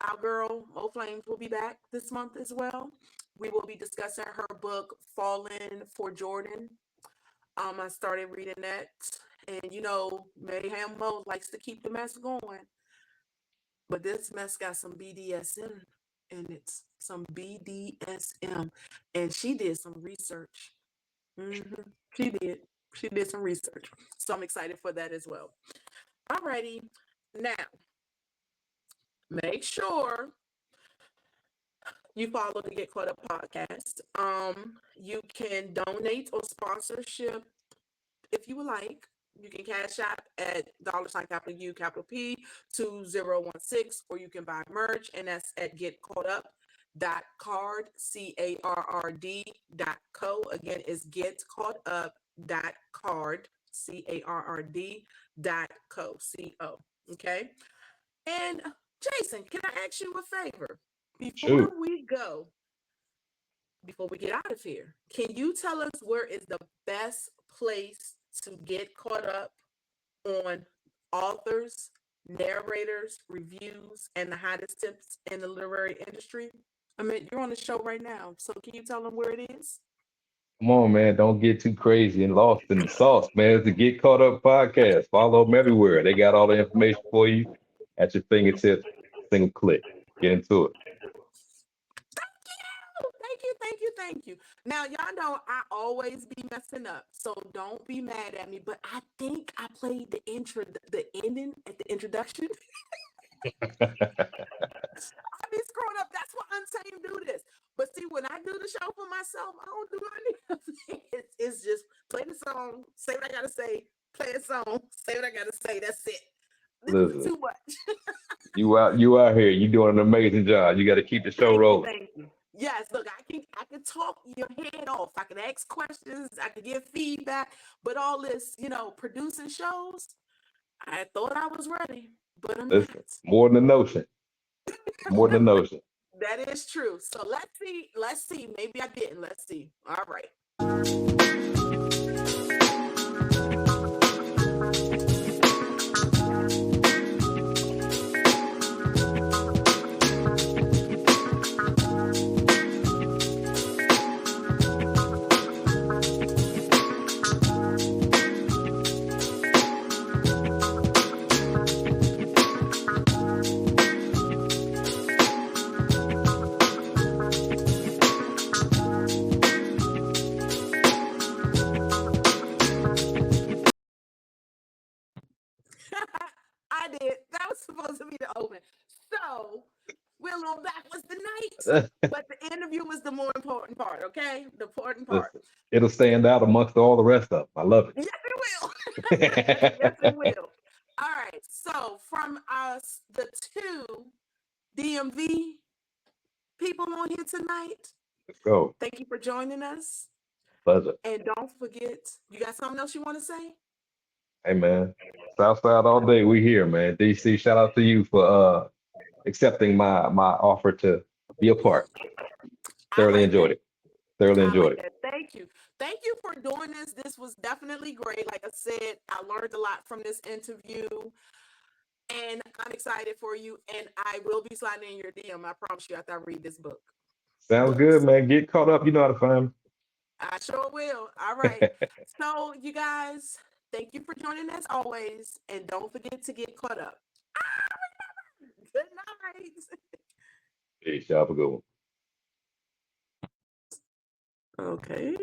our girl Mo Flames will be back this month as well. We will be discussing her book, Falling for Jordan. I started reading that, and Mayhem Mo likes to keep the mess going, but this mess got some BDSM in it, some BDSM, and she did some research. Mhm. She did. She did some research, so I'm excited for that as well. Alrighty, now make sure you follow the Get Caught Up podcast. You can donate or sponsorship if you would like. You can cash out at $ capital U capital P 2016, or you can buy merch, and that's at getcaughtup.card CARRD.co. Again, it's getcaughtup.card CARRD.co. CO. Okay. And Jason, can I ask you a favor? Shoot. Before we get out of here, can you tell us where is the best place to get caught up on authors, narrators, reviews, and the hottest tips in the literary industry? I mean, you're on the show right now, so can you tell them where it is? Come on, man. Don't get too crazy and lost in the sauce, man. It's the Get Caught Up podcast. Follow them everywhere. They got all the information for you at your fingertips. Single click. Get into it. Thank you. Now, y'all know I always be messing up, so don't be mad at me. But I think I played the ending at the introduction. I be screwing up. That's why Untamed do this. But see, when I do the show for myself, I don't do anything. It's just play the song, say what I gotta say, play a song, say what I gotta say. That's it. This is Listen, too much. you out here. You doing an amazing job. You got to keep the show rolling. Thank you. Yes, look, I can talk your head off. I can ask questions. I can give feedback. But all this, producing shows, I thought I was ready, but I'm Listen, not. more than the notion. More than the notion. That is true. So let's see. Maybe I didn't. Let's see. All right. supposed to be the open. So we're a little backwards tonight, but the interview was the more important part, okay? The important part. Listen, it'll stand out amongst all the rest of them. I love Yes, it will. it. Yes, it will. All right. So from us, the two DMV people on here tonight, Let's go. thank you for joining us. Pleasure. And don't forget, you got something else you want to say? Hey man, Southside all day. We here, man. DC, shout out to you for accepting my offer to be a part. I Thoroughly like enjoyed that. it. Thoroughly I enjoyed like it. that. Thank you. Thank you for doing this. This was definitely great. Like I said, I learned a lot from this interview. And I'm excited for you. And I will be sliding in your DM. I promise you after I read this book. Sounds good, man. Get caught up. You know how to find I sure will. All right. So, you guys, thank you for joining as always. And don't forget to get caught up. Good night. Peace. Y'all have a good one. Okay.